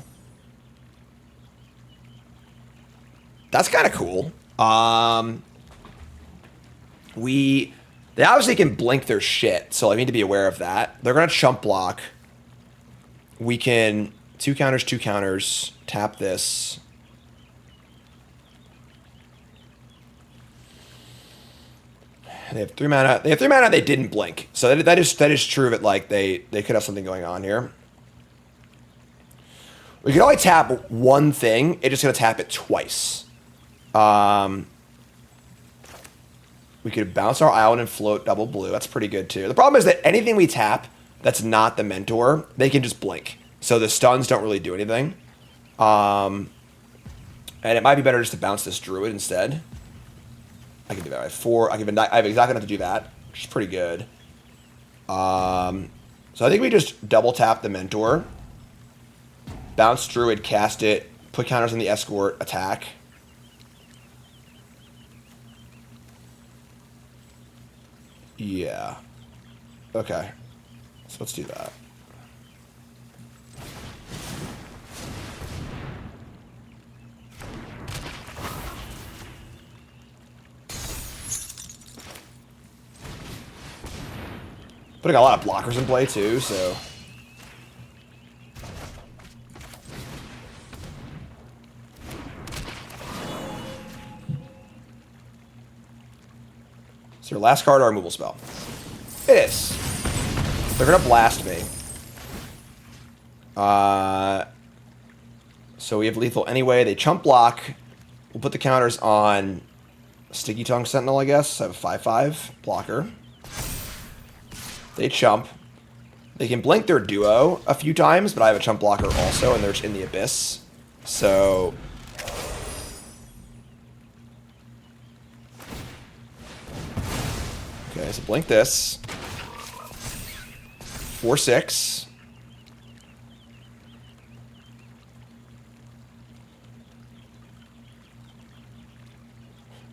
That's kind of cool. They obviously can blink their shit, so I need to be aware of that. They're gonna chump block. We can 2 counters, tap this. They have 3 mana. They have 3 mana. They didn't blink, so that is true. That like they could have something going on here. We can only tap one thing. It's just gonna tap it twice. We could bounce our island and float double blue. That's pretty good too. The problem is that anything we tap that's not the Mentor, they can just blink. So the stuns don't really do anything. And it might be better just to bounce this Druid instead. I can do that. I have 4. I have exactly enough to do that, which is pretty good. So I think we just double tap the Mentor. Bounce Druid, cast it, put counters on the Escort, attack. Yeah. Okay. So let's do that. Putting a lot of blockers in play too, so. It's your last card or removal spell. It is. They're gonna blast me. So we have lethal anyway. They chump block. We'll put the counters on Sticky Tongue Sentinel, I guess. I have a 5/5 blocker. They chump. They can blink their duo a few times, but I have a chump blocker also, and they're in the abyss. So okay, so blink this. 4/6.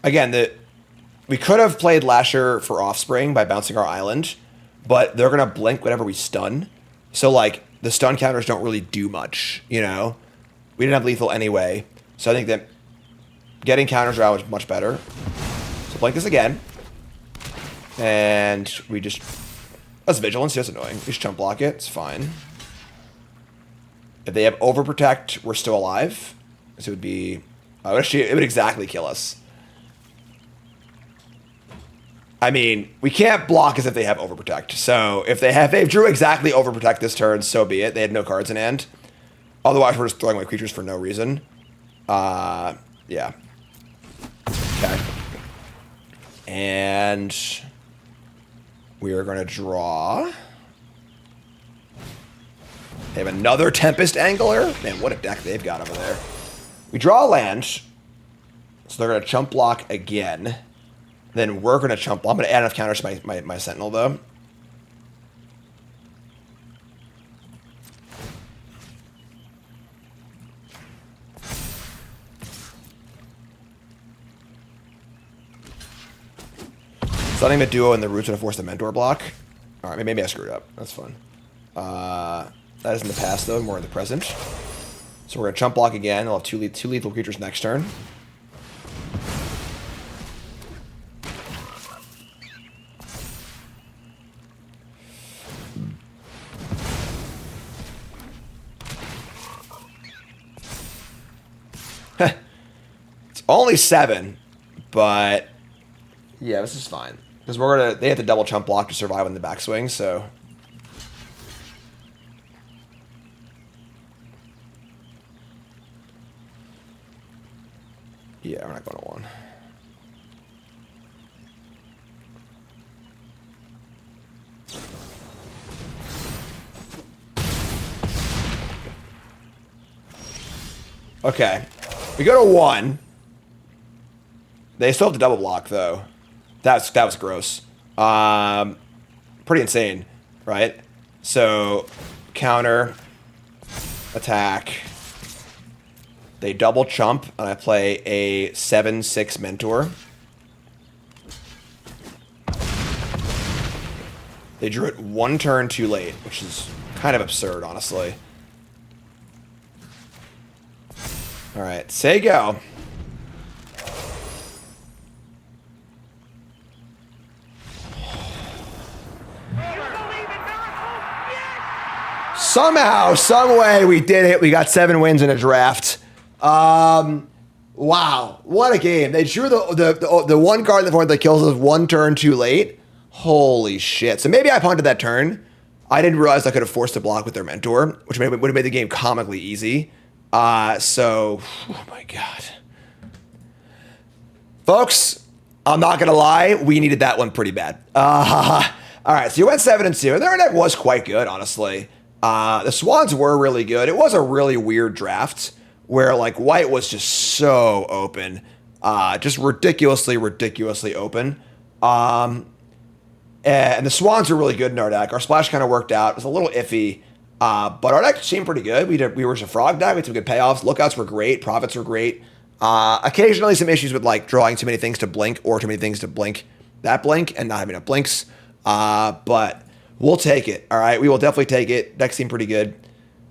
Again, we could have played Lasher for Offspring by bouncing our island, but they're going to blink whenever we stun. So, like, the stun counters don't really do much, you know? We didn't have lethal anyway. So I think that getting counters around was much better. So blink this again. And we just... That's Vigilance. That's annoying. We just chump block it. It's fine. If they have Overprotect, we're still alive. So it would be... it would exactly kill us. I mean, we can't block as if they have Overprotect. So if they drew exactly Overprotect this turn, so be it. They had no cards in hand. Otherwise, we're just throwing away creatures for no reason. Yeah. Okay. And we are going to draw. They have another Tempest Angler. Man, what a deck they've got over there. We draw a land. So they're going to chump block again. Then we're going to chump. I'm going to add enough counters to my Sentinel, though. Stunning the duo and the root's going to force the Mentor block. All right, maybe I screwed up. That's fun. That is in the past, though. More in the present. So we're going to chump block again. We'll have two lethal creatures next turn. It's only 7, but yeah, this is fine because they have to double chump block to survive on the backswing. So yeah, we're not going to 1. Okay. We go to 1. They still have to double block, though. That was gross. Pretty insane, right? So, counter, attack. They double chump, and I play a 7/6 Mentor. They drew it 1 turn too late, which is kind of absurd, honestly. All right, say go. Somehow, some way, we did it. We got 7 wins in a draft. Wow, what a game! They drew the one card in the board that kills us 1 turn too late. Holy shit! So maybe I punted that turn. I didn't realize I could have forced a block with their Mentor, which would have made the game comically easy. Oh my god. Folks, I'm not gonna lie, we needed that one pretty bad. Alright, so you went 7-2, and their deck was quite good, honestly. The Swans were really good. It was a really weird draft, where, like, white was just so open. Just ridiculously open. And the Swans were really good in our deck. Our splash kind of worked out. It was a little iffy. But our deck seemed pretty good. We were just a frog deck. We had some good payoffs. Lookouts were great. Profits were great. Occasionally some issues with like drawing too many things to blink or too many things to blink that blink and not having enough blinks. But we'll take it. All right, we will definitely take it. Deck seemed pretty good.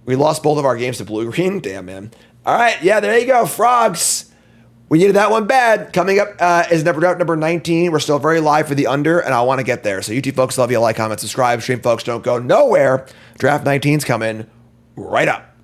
We lost both of our games to blue-green. Damn, man. All right, yeah, there you go, frogs. We needed that one bad. Coming up is number 19. We're still very live for the under, and I want to get there. So YouTube folks, love you. Like, comment, subscribe. Stream folks, don't go nowhere. Draft 19's coming right up.